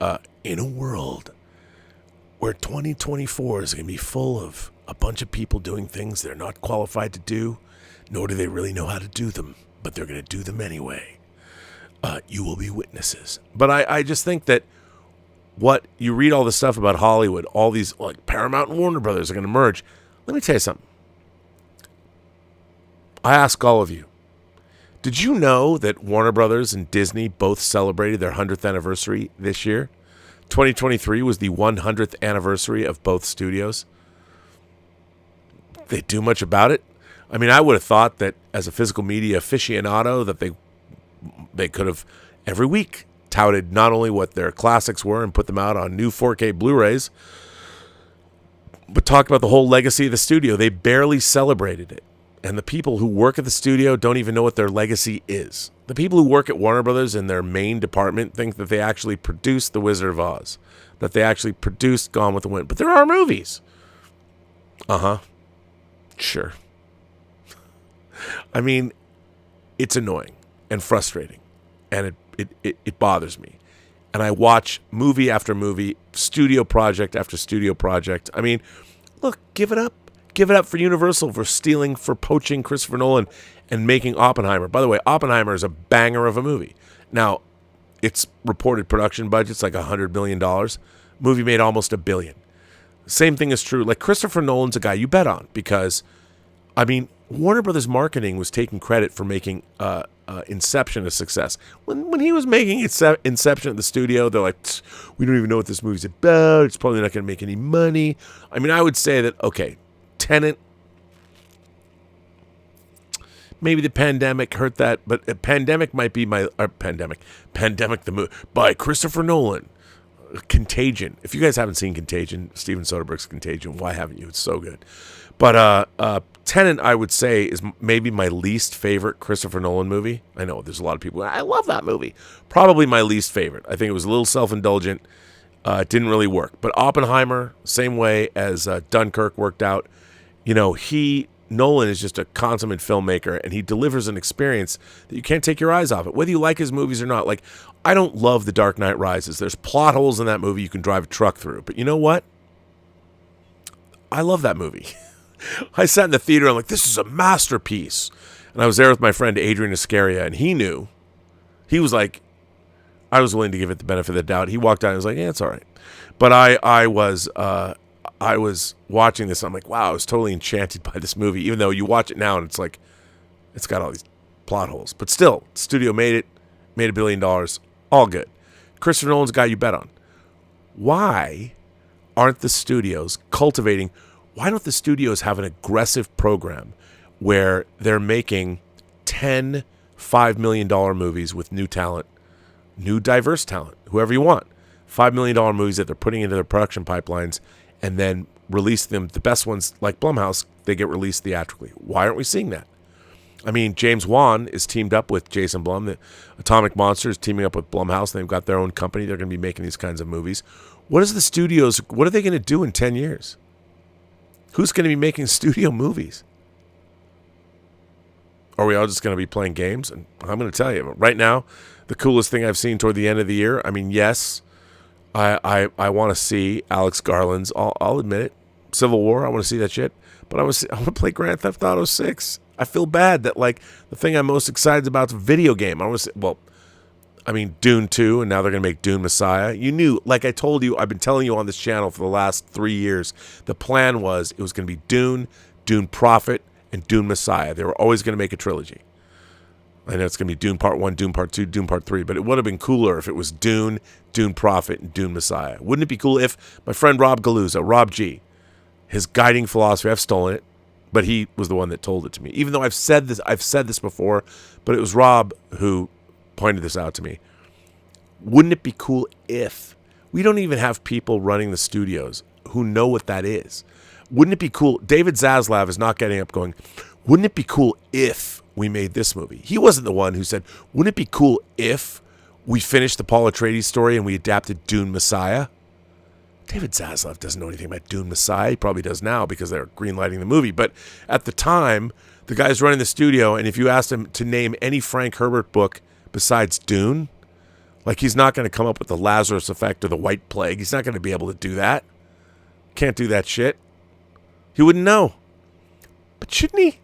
2024 is going to be full of a bunch of people doing things they're not qualified to do, nor do they really know how to do them, but they're going to do them anyway. You will be witnesses. But I just think that what you read all this stuff about Hollywood, all these Paramount and Warner Brothers are going to merge. Let me tell you something. I ask all of you, did you know that Warner Brothers and Disney both celebrated their 100th anniversary this year? 2023 was the 100th anniversary of both studios. they do much about it. I mean, I would have thought that as a physical media aficionado that they could have every week touted not only what their classics were and put them out on new 4K Blu-rays, but talk about the whole legacy of the studio. They barely celebrated it. And the people who work at the studio don't even know what their legacy is. The people who work at Warner Brothers in their main department think that they actually produced The Wizard of Oz, that they actually produced Gone with the Wind. But there are movies. Uh-huh. Sure. I mean, it's annoying and frustrating, and it bothers me. And I watch movie after movie, studio project after studio project. I mean, look, give it up. Give it up for Universal for poaching Christopher Nolan and making Oppenheimer. By the way, Oppenheimer is a banger of a movie. Now, its reported production budget's like $100 million. Movie made almost $1 billion. Same thing is true. Like, Christopher Nolan's a guy you bet on because, I mean, Warner Brothers marketing was taking credit for making Inception a success. When he was making Inception at the studio, they're like, we don't even know what this movie's about. It's probably not going to make any money. I mean, I would say that, okay, Tenet, maybe the pandemic hurt that, but Pandemic might be Pandemic the movie by Christopher Nolan. Contagion. If you guys haven't seen Contagion, Steven Soderbergh's Contagion, why haven't you? It's so good. But Tenet, I would say, is maybe my least favorite Christopher Nolan movie. I know there's a lot of people. I love that movie. Probably my least favorite. I think it was a little self-indulgent. It didn't really work. But Oppenheimer, same way as Dunkirk worked out. You know, Nolan is just a consummate filmmaker, and he delivers an experience that you can't take your eyes off it, whether you like his movies or not. Like, I don't love The Dark Knight Rises. There's plot holes in that movie you can drive a truck through. But you know what? I love that movie. I sat in the theater, I'm like, this is a masterpiece. And I was there with my friend Adrian Iscaria, and he knew. He was like, I was willing to give it the benefit of the doubt. He walked out and was like, yeah, it's all right. But I was watching this, and I'm like, wow, I was totally enchanted by this movie, even though you watch it now and it's like, it's got all these plot holes. But still, the studio made $1 billion, all good. Christopher Nolan's a guy you bet on. Why aren't the studios cultivating, why don't the studios have an aggressive program where they're making 10 $5 million movies with new talent, new diverse talent, whoever you want, $5 million movies that they're putting into their production pipelines, and then release them, the best ones like Blumhouse, they get released theatrically. Why aren't we seeing that? I mean, James Wan is teamed up with Jason Blum. The Atomic Monster is teaming up with Blumhouse. They've got their own company. They're going to be making these kinds of movies. What are they going to do in 10 years? Who's going to be making studio movies? Are we all just going to be playing games? And I'm going to tell you, right now, the coolest thing I've seen toward the end of the year, I mean, yes, I want to see Alex Garland's, I'll admit it, Civil War. I want to see that shit. But I want to play Grand Theft Auto 6. I feel bad that, like, the thing I'm most excited about is a video game. I want to see, well, I mean, Dune 2, and now they're going to make Dune Messiah. You knew, like I told you, I've been telling you on this channel for the last 3 years, the plan was it was going to be Dune, Dune Prophet, and Dune Messiah. They were always going to make a trilogy. I know it's going to be Dune Part 1, Dune Part 2, Dune Part 3, but it would have been cooler if it was Dune, Dune Prophet, and Dune Messiah. Wouldn't it be cool if my friend Rob Galuzza, Rob G., his guiding philosophy, I've stolen it, but he was the one that told it to me. Even though I've said this before, but it was Rob who pointed this out to me. Wouldn't it be cool if we don't even have people running the studios who know what that is? Wouldn't it be cool? David Zaslav is not getting up going, wouldn't it be cool if we made this movie? He wasn't the one who said, wouldn't it be cool if we finished the Paul Atreides story and we adapted Dune Messiah? David Zaslav doesn't know anything about Dune Messiah. He probably does now because they're greenlighting the movie. But at the time, the guy's running the studio, and if you asked him to name any Frank Herbert book besides Dune, like, he's not going to come up with the Lazarus Effect or the White Plague. He's not going to be able to do that. Can't do that shit. He wouldn't know. But shouldn't he?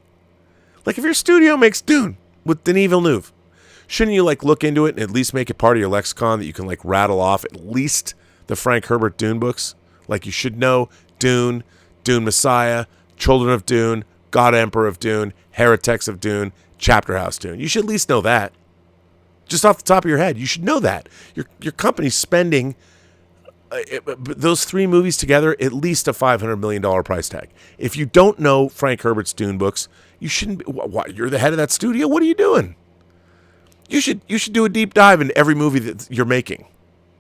Like, if your studio makes Dune with Denis Villeneuve, shouldn't you, like, look into it and at least make it part of your lexicon that you can, like, rattle off at least the Frank Herbert Dune books? Like, you should know Dune, Dune Messiah, Children of Dune, God Emperor of Dune, Heretics of Dune, Chapter House Dune. You should at least know that. Just off the top of your head, you should know that. Your company's spending but those 3 movies together, at least a $500 million price tag. If you don't know Frank Herbert's Dune books, you shouldn't be, what, you're the head of that studio? What are you doing? You should do a deep dive in every movie that you're making,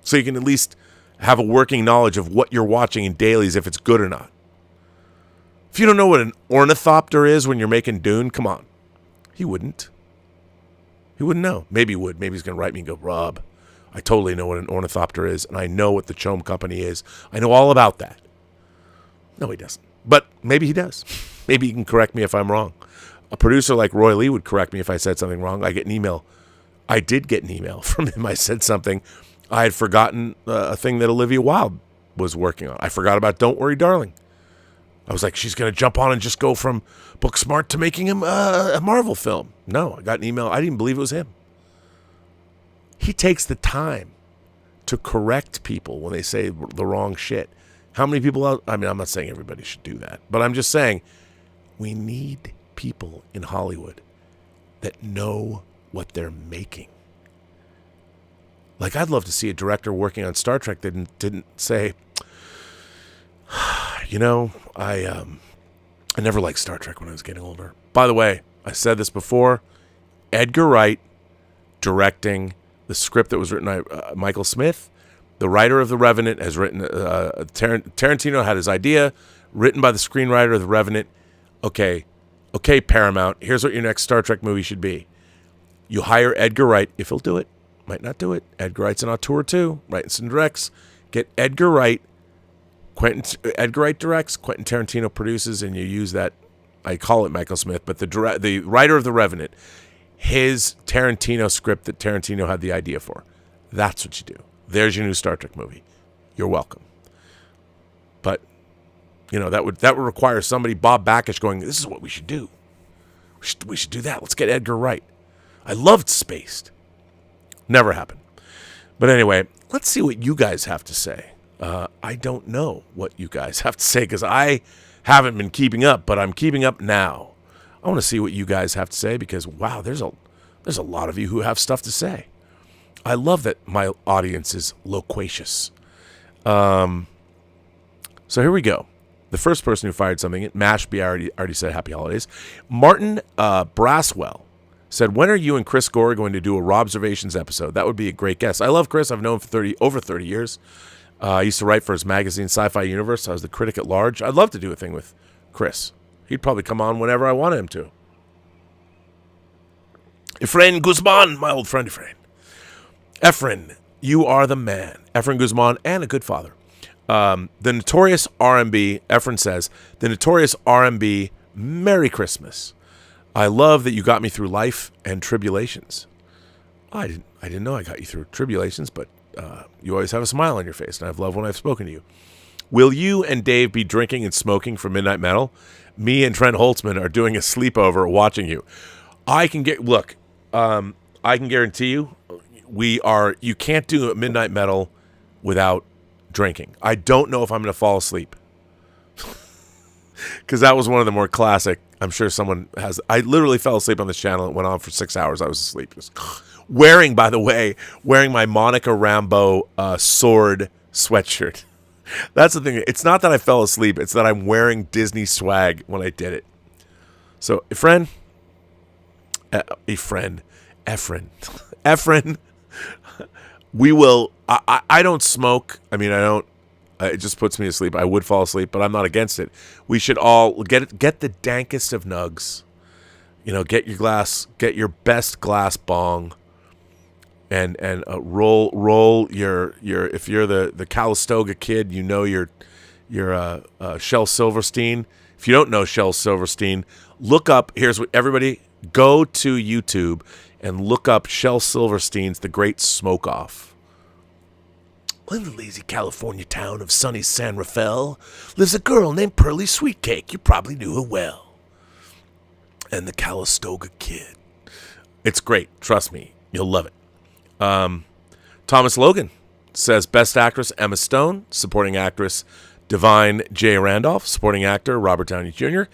so you can at least have a working knowledge of what you're watching in dailies, if it's good or not. If you don't know what an ornithopter is when you're making Dune, come on. He wouldn't. He wouldn't know. Maybe he would. Maybe he's going to write me and go, Rob, I totally know what an ornithopter is, and I know what the Chome Company is. I know all about that. No, he doesn't. But maybe he does. Maybe he can correct me if I'm wrong. A producer like Roy Lee would correct me if I said something wrong. I get an email. I did get an email from him. I said something. I had forgotten a thing that Olivia Wilde was working on. I forgot about Don't Worry, Darling. I was like, she's going to jump on and just go from Booksmart to making him a Marvel film. No, I got an email. I didn't believe it was him. He takes the time to correct people when they say the wrong shit. How many people out? I mean, I'm not saying everybody should do that, but I'm just saying we need people in Hollywood that know what they're making. Like, I'd love to see a director working on Star Trek that didn't say, you know, I never liked Star Trek when I was getting older. By the way, I said this before, Edgar Wright directing the script that was written by Michael Smith. The writer of The Revenant has written, Tarantino had his idea, written by the screenwriter of The Revenant. Okay, Paramount, here's what your next Star Trek movie should be. You hire Edgar Wright, if he'll do it. Might not do it. Edgar Wright's an auteur too. Writes and directs. Get Edgar Wright. Edgar Wright directs. Quentin Tarantino produces, and you use that. I call it Michael Smith, but the writer of The Revenant, his Tarantino script that Tarantino had the idea for. That's what you do. There's your new Star Trek movie. You're welcome. But you know that would require somebody, Bob Backish, going, this is what we should do. We should do that. Let's get Edgar Wright. I loved Spaced. Never happened. But anyway, let's see what you guys have to say. I don't know what you guys have to say because I haven't been keeping up, but I'm keeping up now. I want to see what you guys have to say because, wow, there's a lot of you who have stuff to say. I love that my audience is loquacious. So here we go. The first person who fired something, Mashby, I already said happy holidays. Martin Braswell said, when are you and Chris Gore going to do a Robservations episode? That would be a great guest. I love Chris. I've known him for over 30 years. I used to write for his magazine, Sci-Fi Universe. I was the critic at large. I'd love to do a thing with Chris. He'd probably come on whenever I wanted him to. Efrain Guzman, my old friend Efrain. Efrain, you are the man. Efrain Guzman, and a good father. The Notorious R&B, Efrain says, the Notorious R&B, Merry Christmas. I love that you got me through life and tribulations. I didn't know I got you through tribulations, but you always have a smile on your face, and I've loved when I've spoken to you. Will you and Dave be drinking and smoking for Midnight Metal? Me and Trent Holtzman are doing a sleepover watching you. I can guarantee you, you can't do a Midnight Metal without drinking. I don't know if I'm going to fall asleep. Because that was one of the more classic. I'm sure someone has. I literally fell asleep on this channel. It went on for 6 hours. I was asleep. Just wearing my Monica Rambeau sword sweatshirt. That's the thing. It's not that I fell asleep. It's that I'm wearing Disney swag when I did it. So, Efrain, we will. I don't smoke. I mean, I don't. It just puts me to sleep. I would fall asleep, but I'm not against it. We should all get the dankest of nugs. You know, get your best glass bong, and roll your if you're the Calistoga kid, you know your Shel Silverstein. If you don't know Shel Silverstein, look up. Here's what everybody go to YouTube and look up Shel Silverstein's The Great Smoke Off. In the lazy California town of sunny San Rafael lives a girl named Pearly Sweetcake. You probably knew her well. And the Calistoga Kid. It's great. Trust me. You'll love it. Thomas Logan says Best Actress Emma Stone. Supporting Actress Divine J. Randolph. Supporting Actor Robert Downey Jr.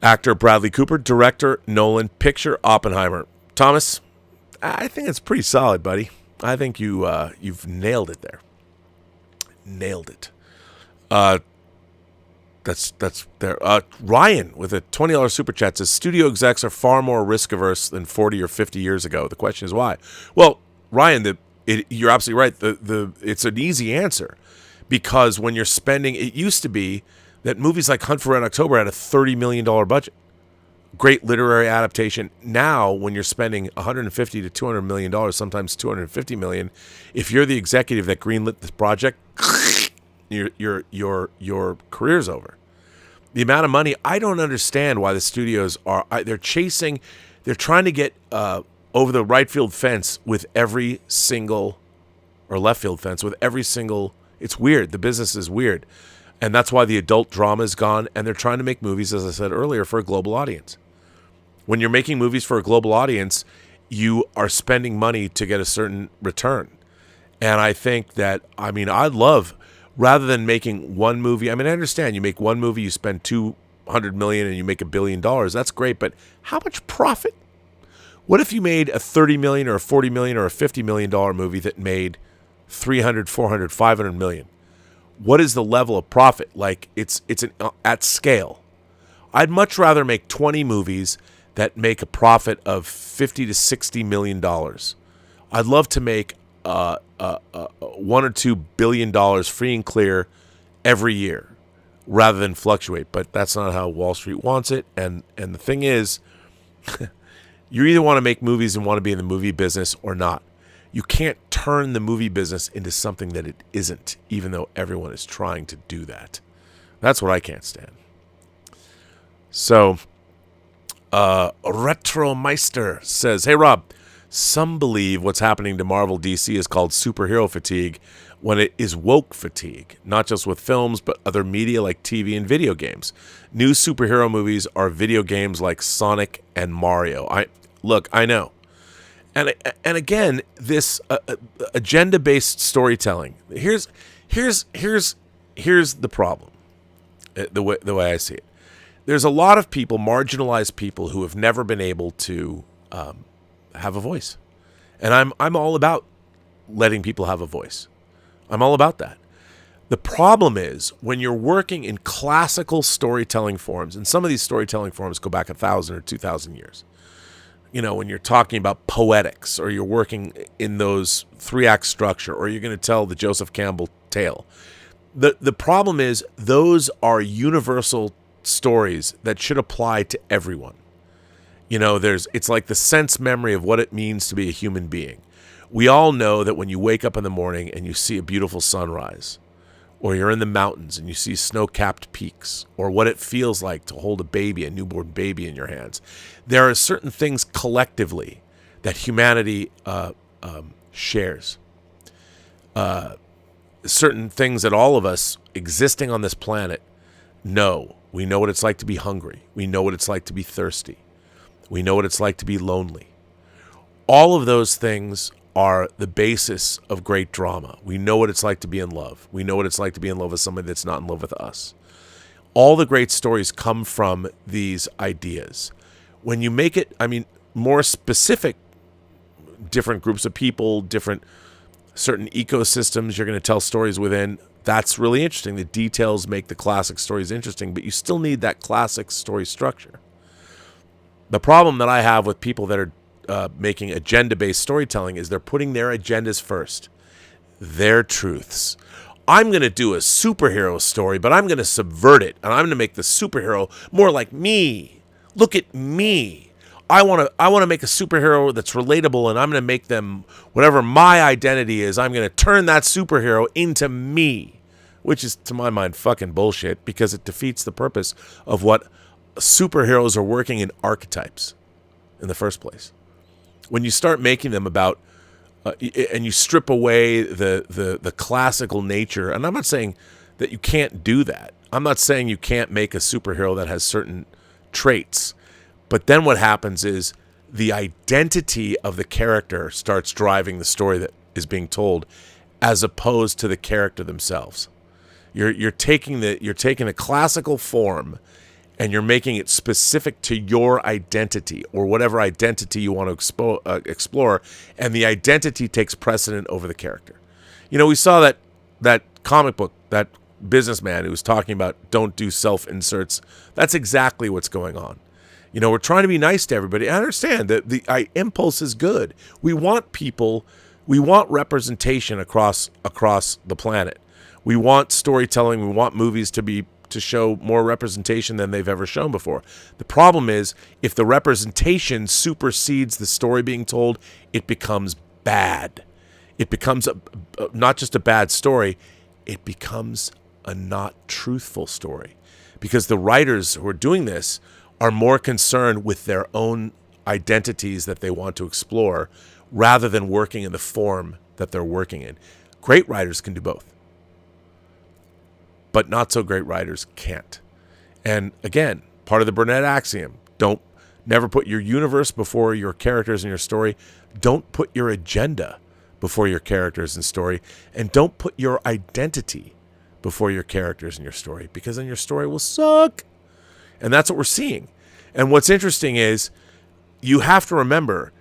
Actor Bradley Cooper. Director Nolan. Picture Oppenheimer. Thomas, I think it's pretty solid, buddy. I think you've nailed it there. nailed it. That's there. Ryan with a $20 super chat says studio execs are far more risk averse than 40 or 50 years ago. The question is why? Well, Ryan, you're absolutely right. It's an easy answer because when you're spending, it used to be that movies like Hunt for Red October had a $30 million budget. Great literary adaptation. Now, when you're spending $150 to $200 million, sometimes $250 million, if you're the executive that greenlit this project, your career's over. The amount of money, I don't understand why the studios are. They're trying to get over the right field fence with every single, or left field fence with every single. It's weird. The business is weird. And that's why the adult drama is gone, and they're trying to make movies, as I said earlier, for a global audience. When you're making movies for a global audience, you are spending money to get a certain return. And I think that, I'd love, rather than making one movie, I understand you make one movie, you spend $200 million and you make $1 billion. That's great, but how much profit? What if you made a $30 million or a $40 million or a $50 million movie that made $300, $400, $500 million? What is the level of profit? Like it's at scale. I'd much rather make 20 movies that make a profit of $50 to $60 million. I'd love to make $1 or $2 billion free and clear every year, rather than fluctuate. But that's not how Wall Street wants it. And the thing is, you either want to make movies and want to be in the movie business or not. You can't turn the movie business into something that it isn't, even though everyone is trying to do that. That's what I can't stand. So, Retromeister says, hey, Rob, some believe what's happening to Marvel DC is called superhero fatigue when it is woke fatigue, not just with films, but other media like TV and video games. New superhero movies are video games like Sonic and Mario. I know. And again, this agenda-based storytelling. Here's the problem. The way I see it, there's a lot of people, marginalized people, who have never been able to have a voice, and I'm all about letting people have a voice. I'm all about that. The problem is when you're working in classical storytelling forms, and some of these storytelling forms go back 1,000 or 2,000 years. When you're talking about poetics, or you're working in those 3-act structure, or you're going to tell the Joseph Campbell tale. The problem is those are universal stories that should apply to everyone. It's like the sense memory of what it means to be a human being. We all know that when you wake up in the morning and you see a beautiful sunrise, or you're in the mountains and you see snow-capped peaks, or what it feels like to hold a newborn baby in your hands. There are certain things collectively that humanity shares. Certain things that all of us existing on this planet know. We know what it's like to be hungry. We know what it's like to be thirsty. We know what it's like to be lonely. All of those things are the basis of great drama. We know what it's like to be in love. We know what it's like to be in love with somebody that's not in love with us. All the great stories come from these ideas. When you make it, more specific, different groups of people, certain ecosystems you're going to tell stories within, that's really interesting. The details make the classic stories interesting, but you still need that classic story structure. The problem that I have with people that are making agenda-based storytelling is they're putting their agendas first, their truths. I'm going to do a superhero story, but I'm going to subvert it, and I'm going to make the superhero more like me. Look at me. I want to make a superhero that's relatable, and I'm going to make them whatever my identity is. I'm going to turn that superhero into me, which is, to my mind, fucking bullshit, because it defeats the purpose of what superheroes are working in archetypes in the first place. When you start making them about, and you strip away the classical nature, and I'm not saying that you can't do that. I'm not saying you can't make a superhero that has certain traits, but then what happens is the identity of the character starts driving the story that is being told, as opposed to the character themselves. You're taking the classical form, and you're making it specific to your identity, or whatever identity you want to explore, and the identity takes precedent over the character. We saw that comic book, that businessman who was talking about don't do self-inserts, that's exactly what's going on. You know, we're trying to be nice to everybody. I understand that the impulse is good. We want people, we want representation across the planet. We want storytelling. We want movies to show more representation than they've ever shown before. The problem is, if the representation supersedes the story being told, it becomes bad. It becomes not just a bad story, it becomes a not truthful story. Because the writers who are doing this are more concerned with their own identities that they want to explore rather than working in the form that they're working in. Great writers can do both, but not so great writers can't. And again, part of the Burnett axiom, never put your universe before your characters and your story. Don't put your agenda before your characters and story. And don't put your identity before your characters and your story, because then your story will suck. And that's what we're seeing. And what's interesting is you have to remember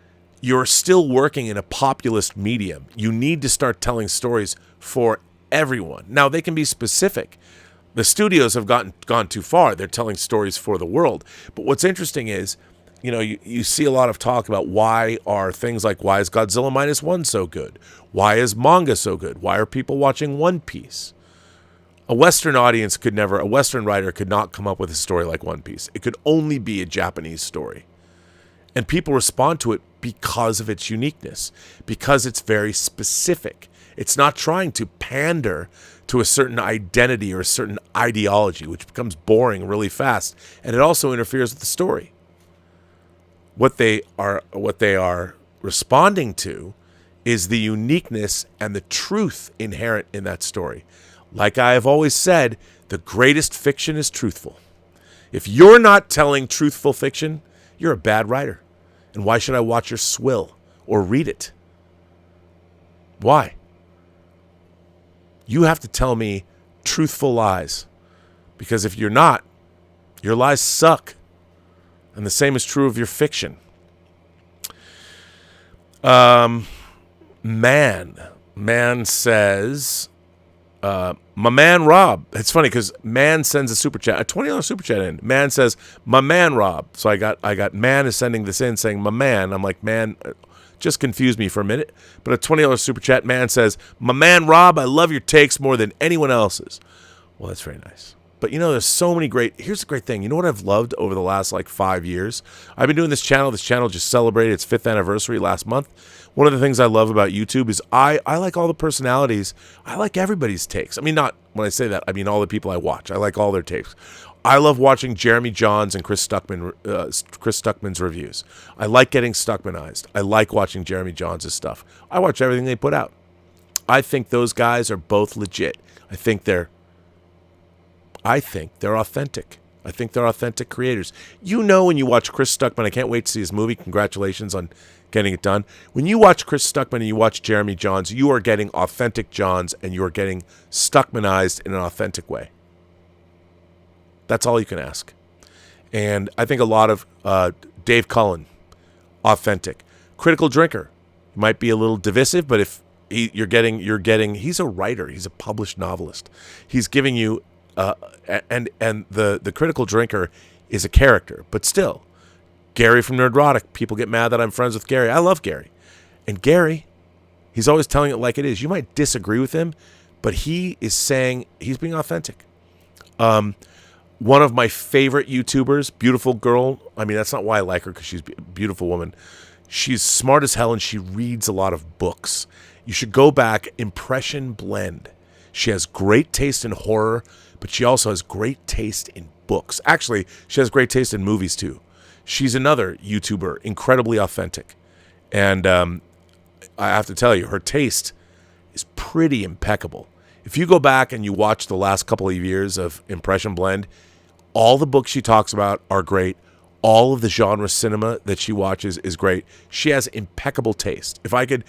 you're still working in a populist medium. You need to start telling stories for everyone. Now, they can be specific. The studios have gone too far. They're telling stories for the world. But what's interesting is, you know, you see a lot of talk about why is Godzilla -1 so good? Why is manga so good? Why are people watching One Piece? A Western writer could not come up with a story like One Piece. It could only be a Japanese story. And people respond to it because of its uniqueness, because it's very specific. It's not trying to pander to a certain identity or a certain ideology, which becomes boring really fast. And it also interferes with the story. What they are responding to is the uniqueness and the truth inherent in that story. Like I have always said, the greatest fiction is truthful. If you're not telling truthful fiction, you're a bad writer. And why should I watch your swill or read it? Why? You have to tell me truthful lies. Because if you're not, your lies suck. And the same is true of your fiction. Man says, my man Rob. It's funny because man sends a super chat, a $20 super chat in. Man says, my man Rob. So I got man is sending this in saying my man. I'm like, man, just confused me for a minute. But a $20 super chat, man says, my man Rob, I love your takes more than anyone else's. Well, that's very nice. But, you know, there's so many here's the great thing. You know what I've loved over the last, 5 years? I've been doing this channel. This channel just celebrated its 5th anniversary last month. One of the things I love about YouTube is I like all the personalities. I like everybody's takes. I mean, not when I say that, I mean all the people I watch. I like all their takes. I love watching Jeremy Johns and Chris Stuckman's reviews. I like getting Stuckmanized. I like watching Jeremy Johns' stuff. I watch everything they put out. I think those guys are both legit. I think they're authentic. I think they're authentic creators. You know, when you watch Chris Stuckman, I can't wait to see his movie. Congratulations on getting it done. When you watch Chris Stuckman and you watch Jeremy Johns, you are getting authentic Johns and you are getting Stuckmanized in an authentic way. That's all you can ask. And I think a lot of Dave Cullen, authentic. Critical Drinker, might be a little divisive, but if you're getting, he's a writer. He's a published novelist. He's giving you and the Critical Drinker is a character, but still, Gary from Nerdrotic. People get mad that I'm friends with Gary. I love Gary, and Gary, he's always telling it like it is. You might disagree with him, but he is saying he's being authentic. One of my favorite YouTubers, beautiful girl. I mean, that's not why I like her, because she's a beautiful woman. She's smart as hell, and she reads a lot of books. You should go back. Impression Blend. She has great taste in horror, but she also has great taste in books. Actually, she has great taste in movies, too. She's another YouTuber, incredibly authentic. And I have to tell you, her taste is pretty impeccable. If you go back and you watch the last couple of years of Impression Blend, all the books she talks about are great. All of the genre cinema that she watches is great. She has impeccable taste. If I could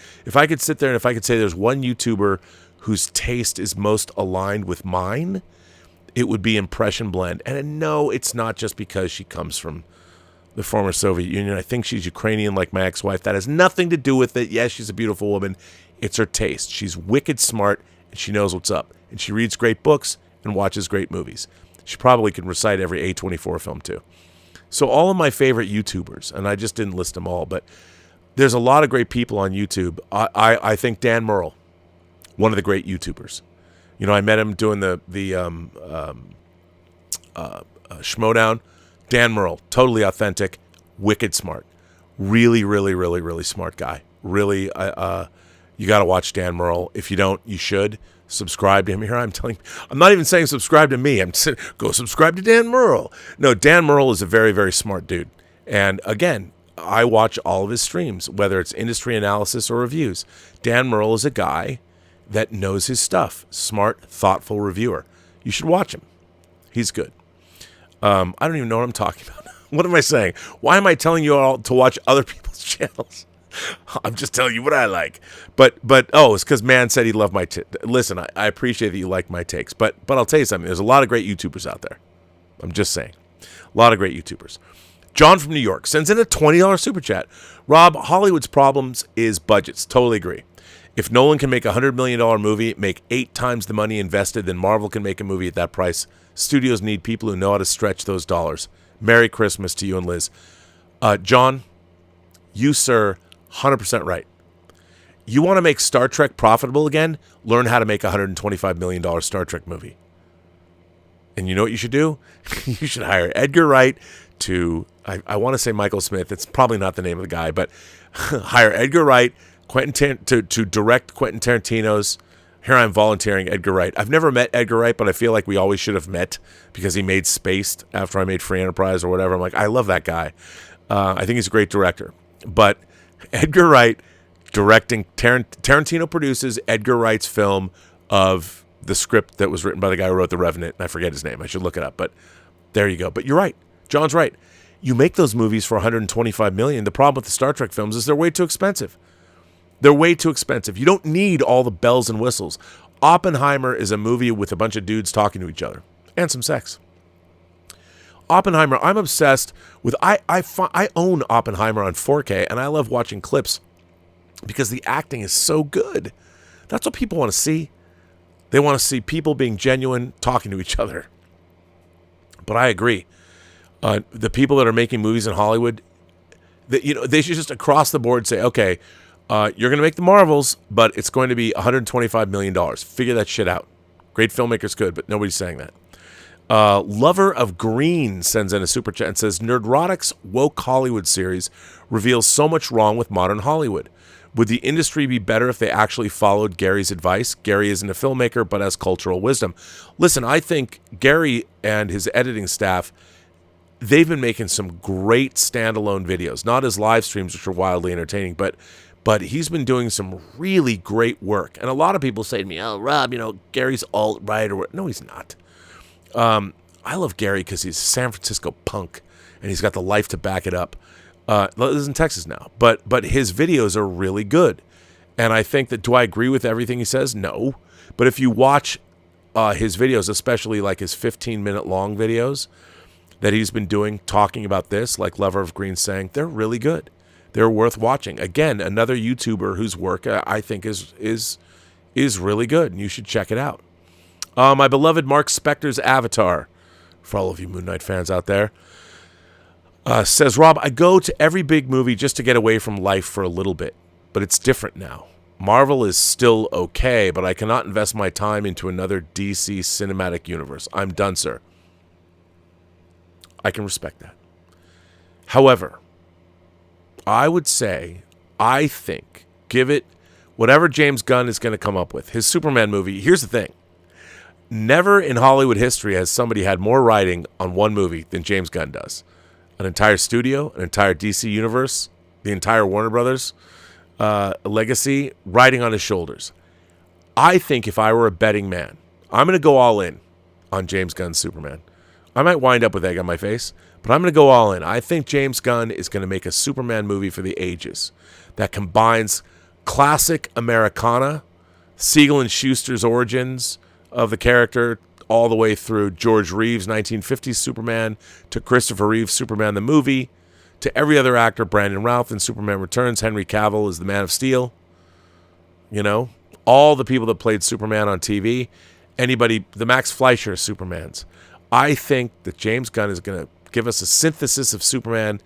sit there and if I could say there's one YouTuber whose taste is most aligned with mine, it would be Impression Blend. And no, it's not just because she comes from the former Soviet Union. I think she's Ukrainian like my ex-wife. That has nothing to do with it. Yes, she's a beautiful woman. It's her taste. She's wicked smart and she knows what's up. And she reads great books and watches great movies. She probably can recite every A24 film too. So all of my favorite YouTubers, and I just didn't list them all, but there's a lot of great people on YouTube. I think Dan Murrell, one of the great YouTubers. You know, I met him doing the Schmodown. Dan Murrell, totally authentic, wicked smart. Really, really, really, really smart guy. Really, you got to watch Dan Murrell. If you don't, you should. Subscribe to him. Here I'm not even saying subscribe to me. I'm saying go subscribe to Dan Murrell. No, Dan Murrell is a very, very smart dude. And again, I watch all of his streams, whether it's industry analysis or reviews. Dan Murrell is a guy that knows his stuff. Smart, thoughtful reviewer. You should watch him. He's good. I don't even know what I'm talking about. What am I saying? Why am I telling you all to watch other people's channels? I'm just telling you what I like. But it's because man said he loved my listen, I appreciate that you like my takes. But I'll tell you something. There's a lot of great YouTubers out there. I'm just saying. A lot of great YouTubers. John from New York sends in a $20 super chat. Rob, Hollywood's problems is budgets. Totally agree. If Nolan can make a $100 million movie, make 8 times the money invested, then Marvel can make a movie at that price. Studios need people who know how to stretch those dollars. Merry Christmas to you and Liz. John, you, sir, 100% right. You want to make Star Trek profitable again? Learn how to make a $125 million Star Trek movie. And you know what you should do? You should hire Edgar Wright to, I want to say Michael Smith. It's probably not the name of the guy, but hire Edgar Wright to direct Quentin Tarantino's. Here I'm volunteering Edgar Wright. I've never met Edgar Wright, but I feel like we always should have met because he made Spaced after I made Free Enterprise or whatever. I'm like, I love that guy. I think he's a great director. But Edgar Wright directing, Tarantino produces Edgar Wright's film of the script that was written by the guy who wrote The Revenant, and I forget his name. I should look it up, but there you go. But you're right. John's right. You make those movies for $125 million. The problem with the Star Trek films is they're way too expensive. They're way too expensive. You don't need all the bells and whistles. Oppenheimer is a movie with a bunch of dudes talking to each other and some sex. Oppenheimer, I'm obsessed with. I own Oppenheimer on 4K, and I love watching clips because the acting is so good. That's what people want to see. They want to see people being genuine, talking to each other. But I agree. The people that are making movies in Hollywood, they should just across the board say, okay, you're going to make the Marvels, but it's going to be $125 million. Figure that shit out. Great filmmakers could, but nobody's saying that. Lover of Green sends in a super chat and says, Nerdrotic's Woke Hollywood series reveals so much wrong with modern Hollywood. Would the industry be better if they actually followed Gary's advice? Gary isn't a filmmaker, but has cultural wisdom. Listen, I think Gary and his editing staff, they've been making some great standalone videos, not as live streams, which are wildly entertaining, but he's been doing some really great work. And a lot of people say to me, oh, Rob, Gary's alt-right or what. No, he's not. I love Gary because he's a San Francisco punk, and he's got the life to back it up. Lives in Texas now. But his videos are really good. And I think that, do I agree with everything he says? No. But if you watch his videos, especially like his 15-minute long videos that he's been doing talking about this, like Lover of Green saying, they're really good. They're worth watching. Again, another YouTuber whose work I think is really good, and you should check it out. My beloved Mark Spector's Avatar, for all of you Moon Knight fans out there, says, Rob, I go to every big movie just to get away from life for a little bit, but it's different now. Marvel is still okay, but I cannot invest my time into another DC cinematic universe. I'm done, sir. I can respect that. However, I would say, I think, give it whatever James Gunn is going to come up with. His Superman movie, here's the thing. Never in Hollywood history has somebody had more writing on one movie than James Gunn does. An entire studio, an entire DC universe, the entire Warner Brothers legacy riding on his shoulders. I think if I were a betting man, I'm going to go all in on James Gunn's Superman. I might wind up with egg on my face, but I'm going to go all in. I think James Gunn is going to make a Superman movie for the ages that combines classic Americana, Siegel and Schuster's origins of the character, all the way through George Reeves' 1950s Superman, to Christopher Reeves' Superman the movie, to every other actor, Brandon Routh in Superman Returns, Henry Cavill is the Man of Steel. All all the people that played Superman on TV, anybody, the Max Fleischer Supermans. I think that James Gunn is going to give us a synthesis of Superman.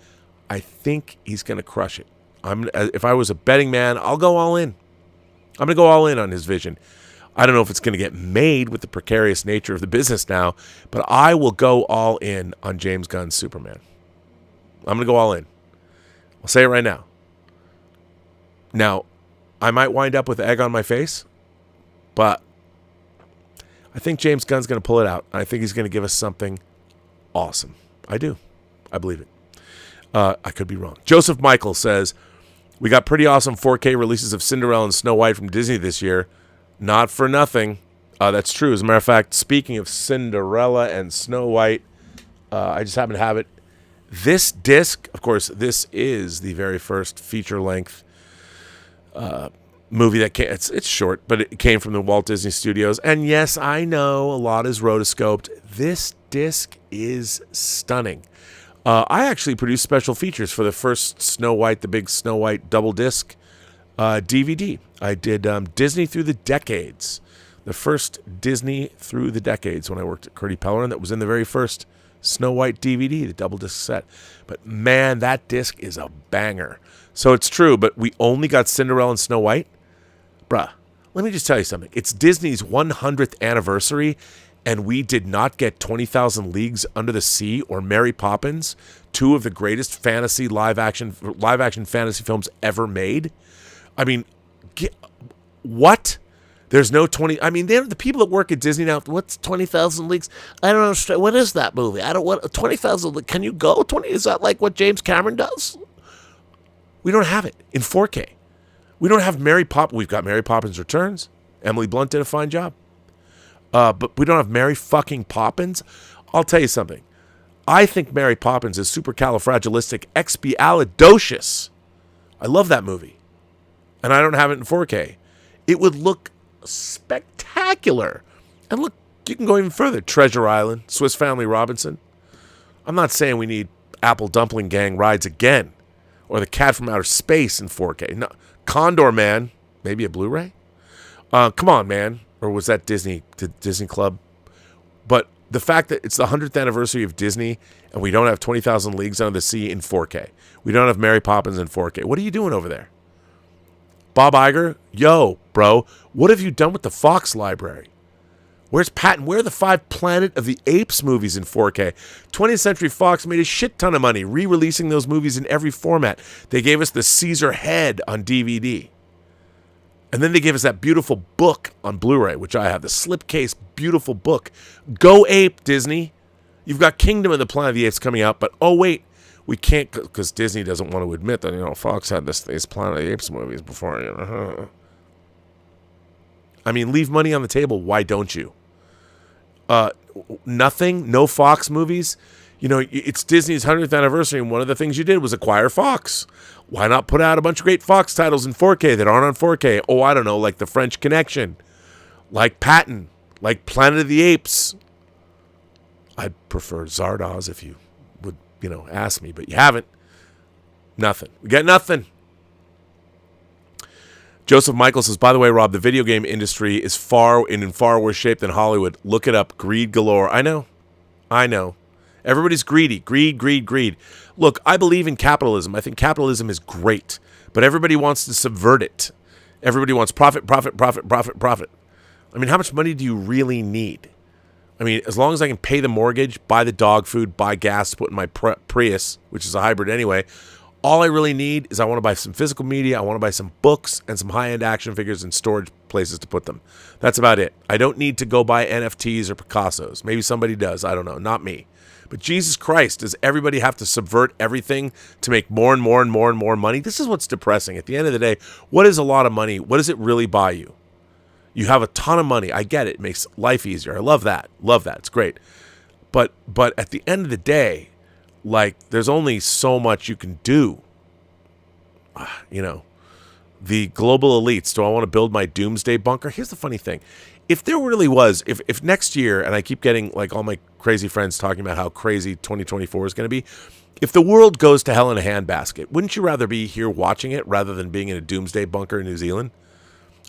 I think he's going to crush it. If I was a betting man, I'll go all in. I'm going to go all in on his vision. I don't know if it's going to get made with the precarious nature of the business now, but I will go all in on James Gunn's Superman. I'm going to go all in. I'll say it right now. Now, I might wind up with egg on my face, but I think James Gunn's going to pull it out. I think he's going to give us something awesome. I do. I believe it. I could be wrong. Joseph Michael says, we got pretty awesome 4K releases of Cinderella and Snow White from Disney this year. Not for nothing. That's true. As a matter of fact, speaking of Cinderella and Snow White, I just happen to have it. This disc, of course, this is the very first feature-length movie that came. It's short, but it came from the Walt Disney Studios. And yes, I know a lot is rotoscoped. This disc is stunning. I actually produced special features for the first Snow White, the big Snow White double disc DVD. I did Disney Through the Decades, the first Disney Through the Decades when I worked at Curdy Pellerin. That was in the very first Snow White DVD, the double disc set. But man, that disc is a banger. So it's true, but we only got Cinderella and Snow White. Bruh, let me just tell you something. It's Disney's 100th anniversary, and we did not get 20,000 Leagues Under the Sea or Mary Poppins, two of the greatest fantasy live action fantasy films ever made. I mean, what? There's no 20. I mean, they're the people that work at Disney now. What's 20,000 Leagues? I don't understand. What is that movie? I don't want 20,000. Can you go 20? Is that like what James Cameron does? We don't have it in 4K. We don't have Mary Poppins. We've got Mary Poppins Returns. Emily Blunt did a fine job. But we don't have Mary fucking Poppins. I'll tell you something. I think Mary Poppins is supercalifragilisticexpialidocious. I love that movie. And I don't have it in 4K. It would look spectacular. And look, you can go even further. Treasure Island, Swiss Family Robinson. I'm not saying we need Apple Dumpling Gang rides again. Or The Cat from Outer Space in 4K. No, Condor Man, maybe a Blu-ray? Come on, man. Or was that Disney Club? But the fact that it's the 100th anniversary of Disney and we don't have 20,000 Leagues Under the Sea in 4K. We don't have Mary Poppins in 4K. What are you doing over there? Bob Iger? Yo, bro, what have you done with the Fox library? Where's Patton? Where are the 5 Planet of the Apes movies in 4K? 20th Century Fox made a shit ton of money re-releasing those movies in every format. They gave us the Caesar Head on DVD. And then they gave us that beautiful book on Blu-ray, which I have, the slipcase beautiful book. Go ape, Disney. You've got Kingdom of the Planet of the Apes coming out, but oh wait, we can't, because Disney doesn't want to admit that, Fox had these Planet of the Apes movies before. I mean, leave money on the table. Why don't you? Nothing, no Fox movies. It's Disney's 100th anniversary, and one of the things you did was acquire Fox. Why not put out a bunch of great Fox titles in 4K that aren't on 4K? Oh, I don't know, like The French Connection, like Patton, like Planet of the Apes. I'd prefer Zardoz if you would, ask me, but you haven't. Nothing. We got nothing. Joseph Michael says, by the way, Rob, the video game industry is in far worse shape than Hollywood. Look it up. Greed galore. I know. Everybody's greedy. Greed. Look, I believe in capitalism. I think capitalism is great, but everybody wants to subvert it. Everybody wants profit. I mean, how much money do you really need? I mean, as long as I can pay the mortgage, buy the dog food, buy gas to put in my Prius, which is a hybrid anyway, all I really need is I want to buy some physical media, I want to buy some books and some high-end action figures and storage places to put them. That's about it. I don't need to go buy NFTs or Picassos. Maybe somebody does. I don't know. Not me. But Jesus Christ, does everybody have to subvert everything to make more and more and more and more money? This is what's depressing. At the end of the day, what is a lot of money? What does it really buy you? You have a ton of money. I get it. It makes life easier. I love that. It's great. But at the end of the day, there's only so much you can do. The global elites. Do I want to build my doomsday bunker? Here's the funny thing. If there really was, if next year, and I keep getting all my crazy friends talking about how crazy 2024 is going to be, if the world goes to hell in a handbasket, wouldn't you rather be here watching it rather than being in a doomsday bunker in New Zealand?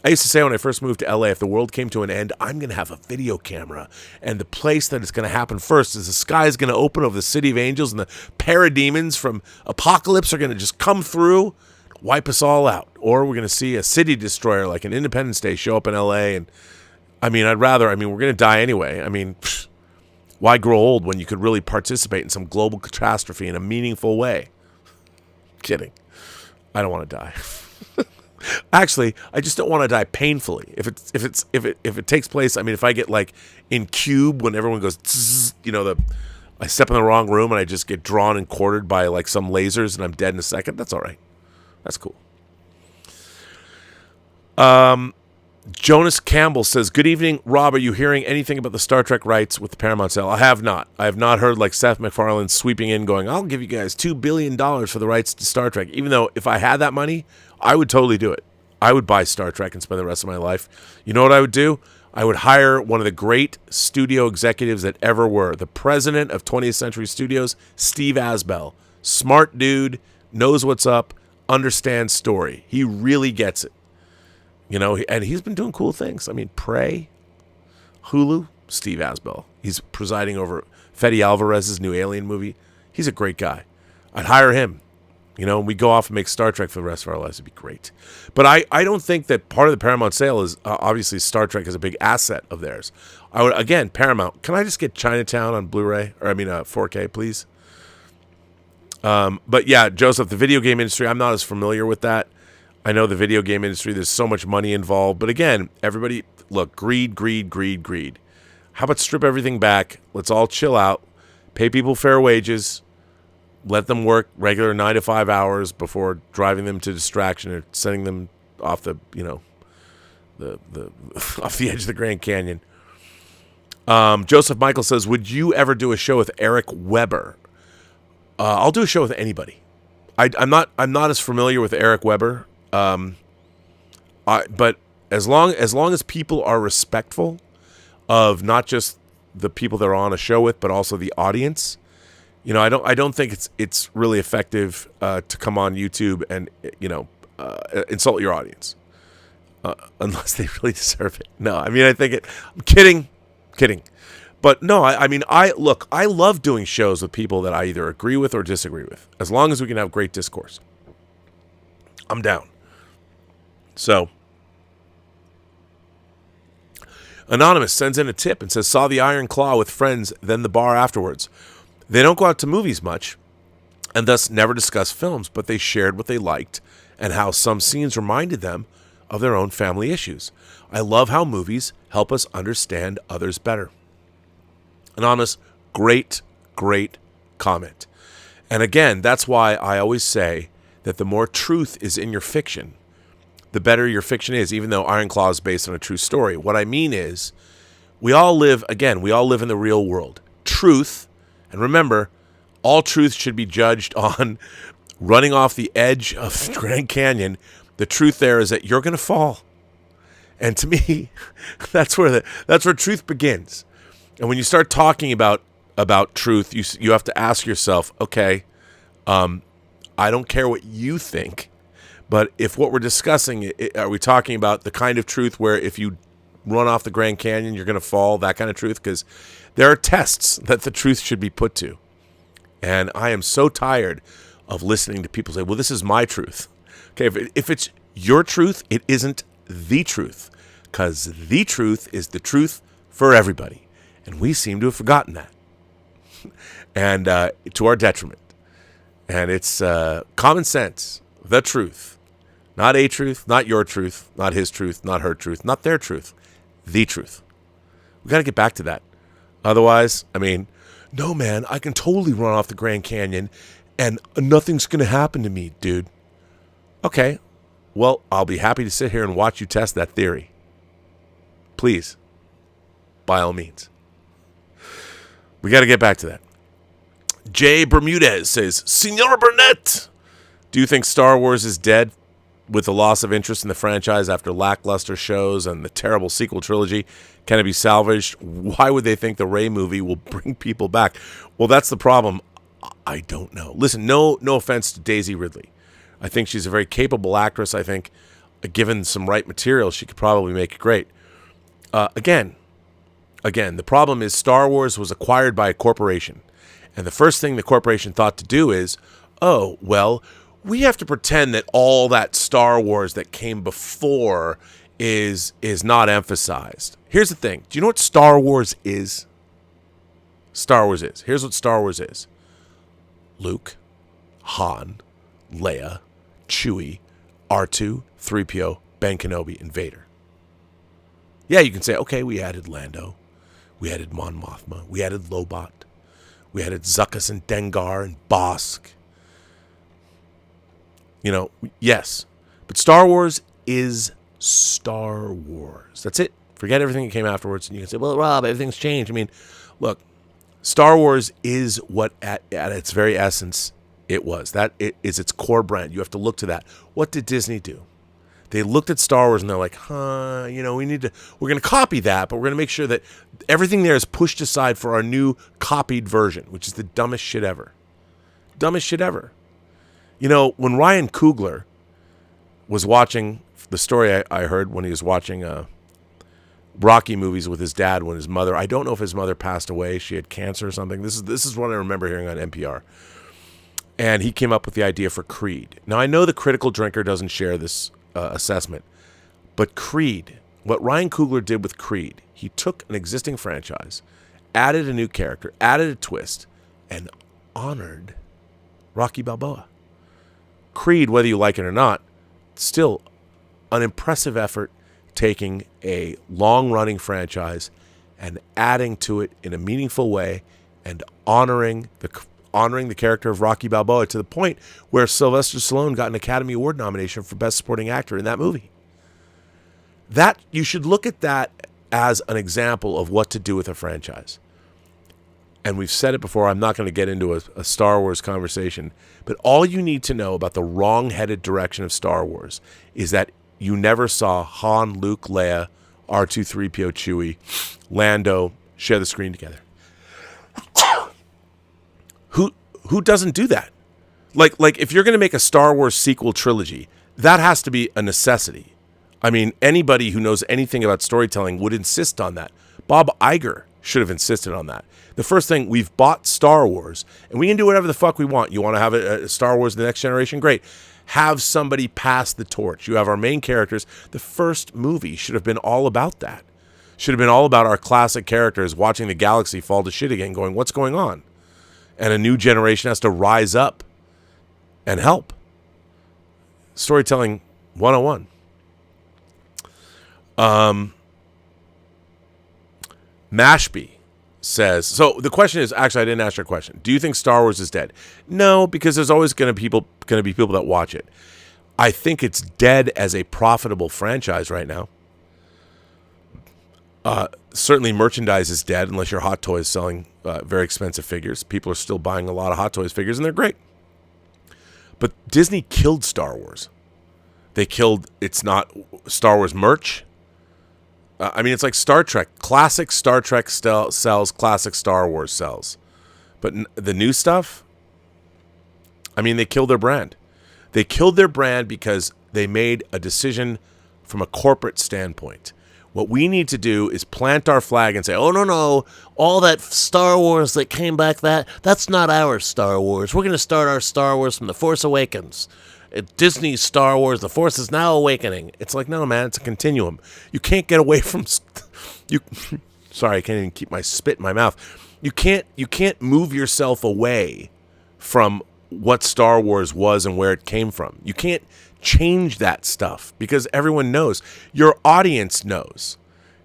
I used to say when I first moved to LA, if the world came to an end, I'm going to have a video camera. And the place that it's going to happen first is the sky is going to open over the city of angels, and the parademons from Apocalypse are going to just come through, wipe us all out. Or we're going to see a city destroyer like an Independence Day show up in LA. And I mean, we're going to die anyway. I mean, why grow old when you could really participate in some global catastrophe in a meaningful way? Kidding. I don't want to die. Actually, I just don't want to die painfully. If it takes place, I mean, if I get like in Cube when everyone goes, tzzz, I step in the wrong room and I just get drawn and quartered by like some lasers and I'm dead in a second. That's all right. That's cool. Jonas Campbell says, good evening, Rob. Are you hearing anything about the Star Trek rights with the Paramount sale? I have not. I have not heard like Seth MacFarlane sweeping in going, I'll give you guys $2 billion for the rights to Star Trek. Even though if I had that money, I would totally do it. I would buy Star Trek and spend the rest of my life. You know what I would do? I would hire one of the great studio executives that ever were. The president of 20th Century Studios, Steve Asbell. Smart dude, knows what's up, understands story. He really gets it. And he's been doing cool things. I mean, Prey, Hulu, Steve Asbell. He's presiding over Fede Alvarez's new Alien movie. He's a great guy. I'd hire him. And we go off and make Star Trek for the rest of our lives. It'd be great. But I don't think that part of the Paramount sale is obviously Star Trek is a big asset of theirs. I would, again, Paramount, can I just get Chinatown on Blu-ray? 4K, please? But yeah, Joseph, the video game industry, I'm not as familiar with that. I know the video game industry, there's so much money involved. But again, everybody, look, greed. How about strip everything back? Let's all chill out. Pay people fair wages. Let them work regular 9 to 5 hours before driving them to distraction or sending them off the off the edge of the Grand Canyon. Joseph Michael says, would you ever do a show with Eric Weber? I'll do a show with anybody. I'm not as familiar with Eric Weber. But as long as people are respectful of not just the people they're on a show with, but also the audience, I don't think it's really effective to come on YouTube and insult your audience unless they really deserve it. No, I mean, I think it. I'm kidding. But no, I love doing shows with people that I either agree with or disagree with, as long as we can have great discourse. I'm down. So, Anonymous sends in a tip and says, saw the Iron Claw with friends, then the bar afterwards. They don't go out to movies much, and thus never discuss films, but they shared what they liked and how some scenes reminded them of their own family issues. I love how movies help us understand others better. Anonymous, great comment. And again, that's why I always say that the more truth is in your fiction, the better your fiction is, even though Iron Claw is based on a true story. What I mean is, we all live in the real world. Truth, and remember, all truth should be judged on running off the edge of Grand Canyon. The truth there is that you're going to fall. And to me, that's where truth begins. And when you start talking about truth, you have to ask yourself, okay, I don't care what you think, but if what we're discussing, are we talking about the kind of truth where if you run off the Grand Canyon, you're going to fall, that kind of truth? Because there are tests that the truth should be put to. And I am so tired of listening to people say, well, this is my truth. Okay, if it's your truth, it isn't the truth, because the truth is the truth for everybody. And we seem to have forgotten that. And to our detriment. And it's common sense, the truth. Not a truth, not your truth, not his truth, not her truth, not their truth. The truth. We got to get back to that. Otherwise, no, man, I can totally run off the Grand Canyon and nothing's going to happen to me, dude. Okay, well, I'll be happy to sit here and watch you test that theory. Please, by all means. We got to get back to that. Jay Bermudez says, Senor Burnett, do you think Star Wars is dead with the loss of interest in the franchise after lackluster shows and the terrible sequel trilogy? Can it be salvaged? Why would they think the Rey movie will bring people back? Well, that's the problem. I don't know. Listen, no offense to Daisy Ridley. I think she's a very capable actress. I think, given some right material, she could probably make it great. Again, the problem is Star Wars was acquired by a corporation. And the first thing the corporation thought to do is, oh, well, we have to pretend that all that Star Wars that came before is not emphasized. Here's the thing. Do you know what Star Wars is? Star Wars is. Here's what Star Wars is. Luke, Han, Leia, Chewie, R2, 3PO, Ben Kenobi, and Vader. Yeah, you can say, okay, we added Lando. We added Mon Mothma. We added Lobot. We added Zuckuss and Dengar and Bosk. You know, yes. But Star Wars is Star Wars. That's it. Forget everything that came afterwards. And you can say, well, Rob, everything's changed. I mean, look, Star Wars is what at its very essence it was. That it is its core brand. You have to look to that. What did Disney do? They looked at Star Wars and they're like, we're going to copy that, but we're going to make sure that everything there is pushed aside for our new copied version, which is the dumbest shit ever. Dumbest shit ever. You know, when Ryan Coogler was watching the story I heard when he was watching Rocky movies with his dad when his mother, I don't know if his mother passed away. She had cancer or something. This is what I remember hearing on NPR. And he came up with the idea for Creed. Now, I know the critical drinker doesn't share this assessment, but Creed, what Ryan Coogler did with Creed, he took an existing franchise, added a new character, added a twist, and honored Rocky Balboa. Creed, whether you like it or not, still an impressive effort taking a long-running franchise and adding to it in a meaningful way and honoring the character of Rocky Balboa to the point where Sylvester Stallone got an Academy Award nomination for Best Supporting Actor in that movie. That you should look at that as an example of what to do with a franchise. And we've said it before, I'm not going to get into a Star Wars conversation, but all you need to know about the wrong-headed direction of Star Wars is that you never saw Han, Luke, Leia, R2, 3PO, Chewie, Lando share the screen together. Who doesn't do that? Like if you're going to make a Star Wars sequel trilogy, that has to be a necessity. I mean, anybody who knows anything about storytelling would insist on that. Bob Iger should have insisted on that. The first thing, we've bought Star Wars, and we can do whatever the fuck we want. You want to have a Star Wars The Next Generation? Great. Have somebody pass the torch. You have our main characters. The first movie should have been all about that. Should have been all about our classic characters watching the galaxy fall to shit again, going, what's going on? And a new generation has to rise up and help. Storytelling 101. Mashby says, so the question is, actually, I didn't ask your question. Do you think Star Wars is dead? No, because there's always going to be people that watch it. I think it's dead as a profitable franchise right now. Certainly merchandise is dead unless your Hot Toys selling very expensive figures. People are still buying a lot of Hot Toys figures, and they're great. But Disney killed Star Wars. They killed, it's not Star Wars merch. I mean, it's like Star Trek. Classic Star Trek sells, classic Star Wars sells. But the new stuff, I mean, they killed their brand. They killed their brand because they made a decision from a corporate standpoint. What we need to do is plant our flag and say, oh, no, all that Star Wars that came back, that's not our Star Wars. We're going to start our Star Wars from The Force Awakens. Disney's Star Wars, The Force is now awakening. It's like, no, man, it's a continuum. You can't get away from sorry, I can't even keep my spit in my mouth. You can't move yourself away from what Star Wars was and where it came from. You can't change that stuff because everyone knows. Your audience knows.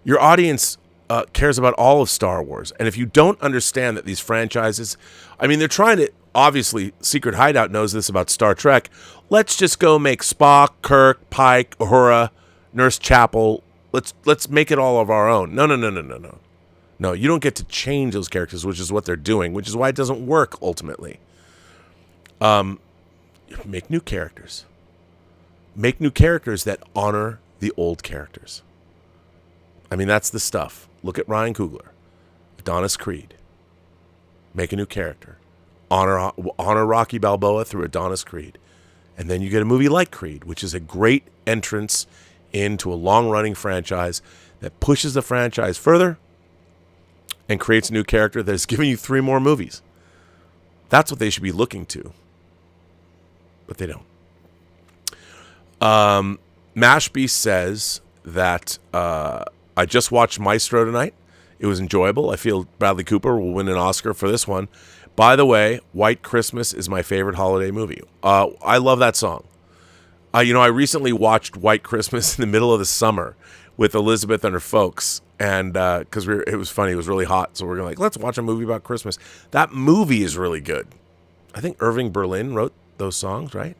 Your audience cares about all of Star Wars. And if you don't understand that these franchises, I mean, they're trying to, obviously, Secret Hideout knows this about Star Trek. Let's just go make Spock, Kirk, Pike, Uhura, Nurse Chapel. Let's make it all of our own. No. No, you don't get to change those characters, which is what they're doing, which is why it doesn't work ultimately. Make new characters. Make new characters that honor the old characters. I mean, that's the stuff. Look at Ryan Coogler, Adonis Creed. Make a new character. Honor Rocky Balboa through Adonis Creed. And then you get a movie like Creed, which is a great entrance into a long-running franchise that pushes the franchise further and creates a new character that is giving you 3 more movies. That's what they should be looking to. But they don't. Mashby says that I just watched Maestro tonight. It was enjoyable. I feel Bradley Cooper will win an Oscar for this one. By the way, White Christmas is my favorite holiday movie. I love that song. I recently watched White Christmas in the middle of the summer with Elizabeth and her folks, and because it was funny, it was really hot, so we're like, let's watch a movie about Christmas. That movie is really good. I think Irving Berlin wrote those songs, right?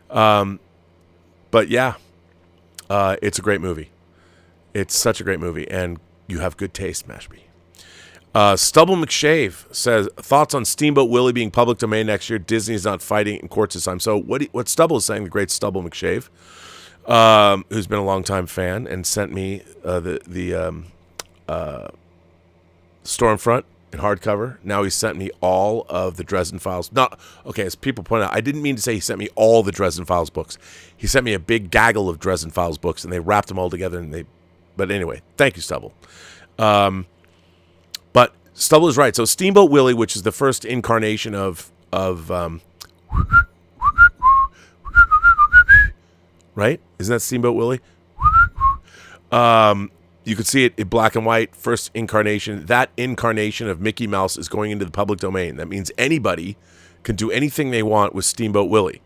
But yeah, it's a great movie. It's such a great movie, and you have good taste, Mashby. Stubble McShave says, thoughts on Steamboat Willie being public domain next year? Disney's not fighting in courts this time. So what Stubble is saying, the great Stubble McShave, who's been a longtime fan and sent me the Stormfront in hardcover. Now he sent me all of the Dresden Files. As people point out, I didn't mean to say he sent me all the Dresden Files books. He sent me a big gaggle of Dresden Files books, and they wrapped them all together. But anyway, thank you, Stubble. But Stubble is right. So Steamboat Willie, which is the first incarnation of right? Isn't that Steamboat Willie? You could see it in black and white, first incarnation. That incarnation of Mickey Mouse is going into the public domain. That means anybody can do anything they want with Steamboat Willie.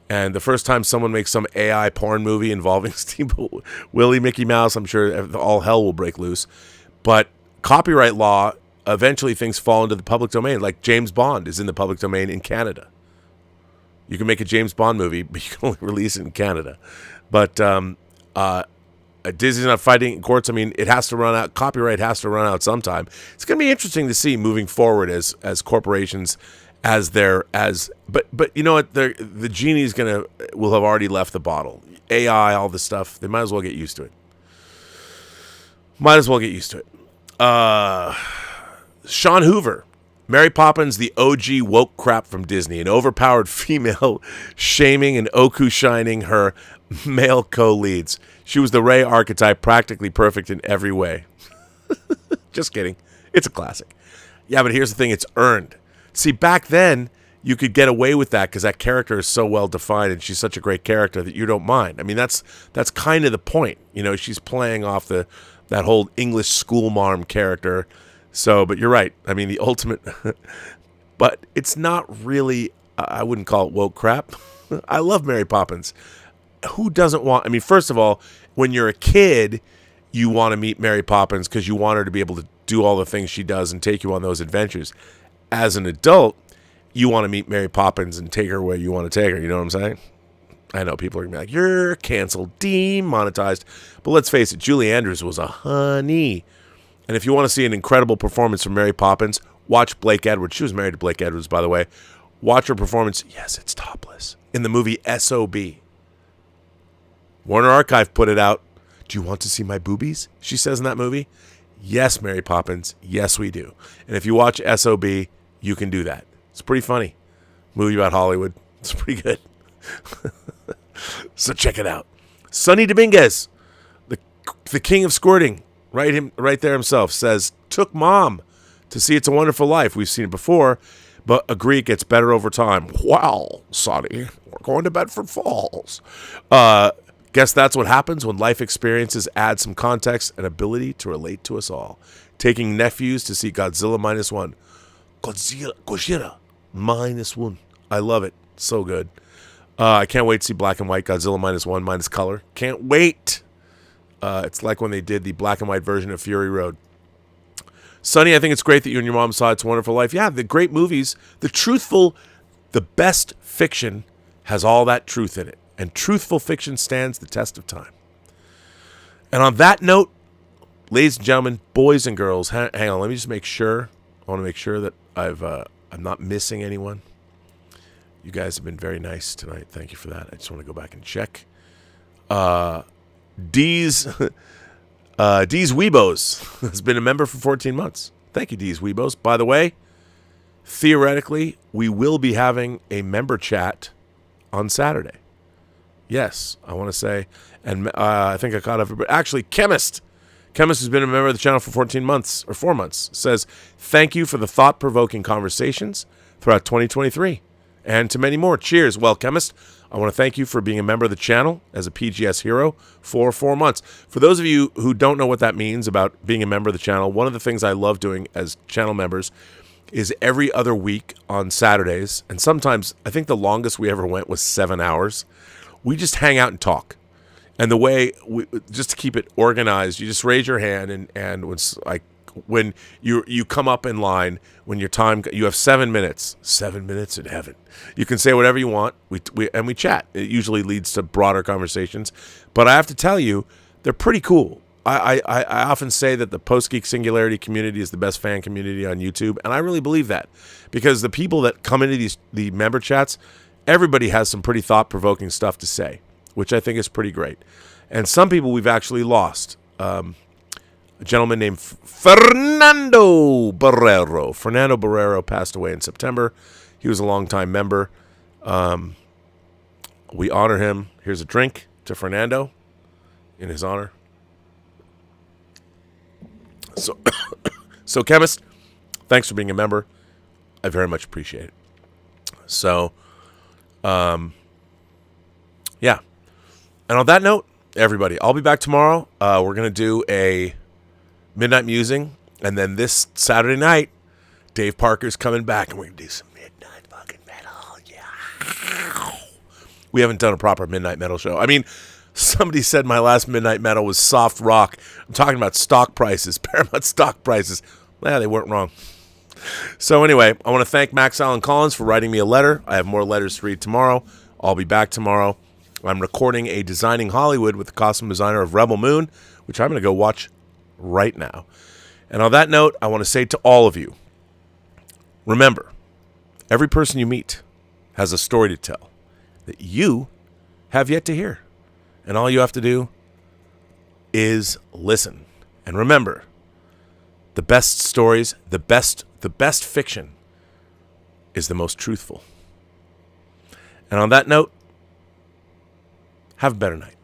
And the first time someone makes some AI porn movie involving Steamboat Willie, Mickey Mouse, I'm sure all hell will break loose. But copyright law, eventually things fall into the public domain. Like James Bond is in the public domain in Canada. You can make a James Bond movie, but you can only release it in Canada. But Disney's not fighting in courts. I mean, it has to run out. Copyright has to run out sometime. It's going to be interesting to see moving forward as corporations, but you know what? The genie's will have already left the bottle. AI, all this stuff. They might as well get used to it. Sean Hoover. Mary Poppins, the OG woke crap from Disney, an overpowered female shaming and Oku shining her male co-leads. She was the Rey archetype, practically perfect in every way. Just kidding. It's a classic. Yeah, but here's the thing. It's earned. See, back then, you could get away with that because that character is so well defined and she's such a great character that you don't mind. I mean, that's kind of the point. You know, she's playing off that whole English schoolmarm character. So, but you're right. I mean, the ultimate, but it's not really, I wouldn't call it woke crap. I love Mary Poppins. Who doesn't want, I mean, first of all, when you're a kid, you want to meet Mary Poppins because you want her to be able to do all the things she does and take you on those adventures. As an adult, you want to meet Mary Poppins and take her where you want to take her. You know what I'm saying? I know people are going to be like, you're canceled, demonetized. But let's face it, Julie Andrews was a honey. And if you want to see an incredible performance from Mary Poppins, watch Blake Edwards. She was married to Blake Edwards, by the way. Watch her performance. Yes, it's topless. In the movie S.O.B. Warner Archive put it out. Do you want to see my boobies? She says in that movie. Yes, Mary Poppins. Yes, we do. And if you watch S.O.B., you can do that. It's pretty funny. Movie about Hollywood. It's pretty good. So check it out. Sonny Dominguez, the king of squirting. Right there himself says, took mom to see It's a Wonderful Life. We've seen it before, but agree it gets better over time. Wow, Sonny, we're going to Bedford Falls. Guess that's what happens when life experiences add some context and ability to relate to us all. Taking nephews to see Godzilla -1. Godzilla -1. I love it. So good. I can't wait to see black and white Godzilla -1 minus color. Can't wait. It's like when they did the black and white version of Fury Road. Sonny, I think it's great that you and your mom saw It's a Wonderful Life. Yeah, the great movies, the best fiction has all that truth in it. And truthful fiction stands the test of time. And on that note, ladies and gentlemen, boys and girls, hang on, let me just make sure. I want to make sure that I'm not missing anyone. You guys have been very nice tonight. Thank you for that. I just want to go back and check. Dee's Weebos has been a member for 14 months. Thank you, Dee's Weebos. By the way, theoretically, we will be having a member chat on Saturday. Yes, I want to say, and I think I caught everybody. Actually, Chemist who's been a member of the channel for 14 months, or 4 months, says, thank you for the thought-provoking conversations throughout 2023, and to many more. Cheers. Well, Chemist, I want to thank you for being a member of the channel as a PGS hero for 4 months. For those of you who don't know what that means about being a member of the channel, one of the things I love doing as channel members is every other week on Saturdays, and sometimes, I think the longest we ever went was 7 hours, we just hang out and talk. And the way, just to keep it organized, you just raise your hand, and when you come up in line, when your time, you have 7 minutes. 7 minutes in heaven. You can say whatever you want. We chat. It usually leads to broader conversations. But I have to tell you, they're pretty cool. I often say that the Post-Geek Singularity community is the best fan community on YouTube, and I really believe that, because the people that come into the member chats, everybody has some pretty thought-provoking stuff to say, which I think is pretty great. And some people we've actually lost. A gentleman named Fernando Barrero. Fernando Barrero passed away in September. He was a longtime member. We honor him. Here's a drink to Fernando in his honor. So Chemist, thanks for being a member. I very much appreciate it. So, yeah. And on that note, everybody, I'll be back tomorrow. We're going to do a Midnight Musing. And then this Saturday night, Dave Parker's coming back, and we're going to do some Midnight fucking Metal. Yeah. We haven't done a proper Midnight Metal show. I mean, somebody said my last Midnight Metal was soft rock. I'm talking about stock prices, Paramount stock prices. Well, they weren't wrong. So anyway, I want to thank Max Allen Collins for writing me a letter. I have more letters to read tomorrow. I'll be back tomorrow. I'm recording a Designing Hollywood with the costume designer of Rebel Moon, which I'm going to go watch right now. And on that note, I want to say to all of you, remember, every person you meet has a story to tell that you have yet to hear. And all you have to do is listen. And remember, the best stories, the best fiction is the most truthful. And on that note, have a better night.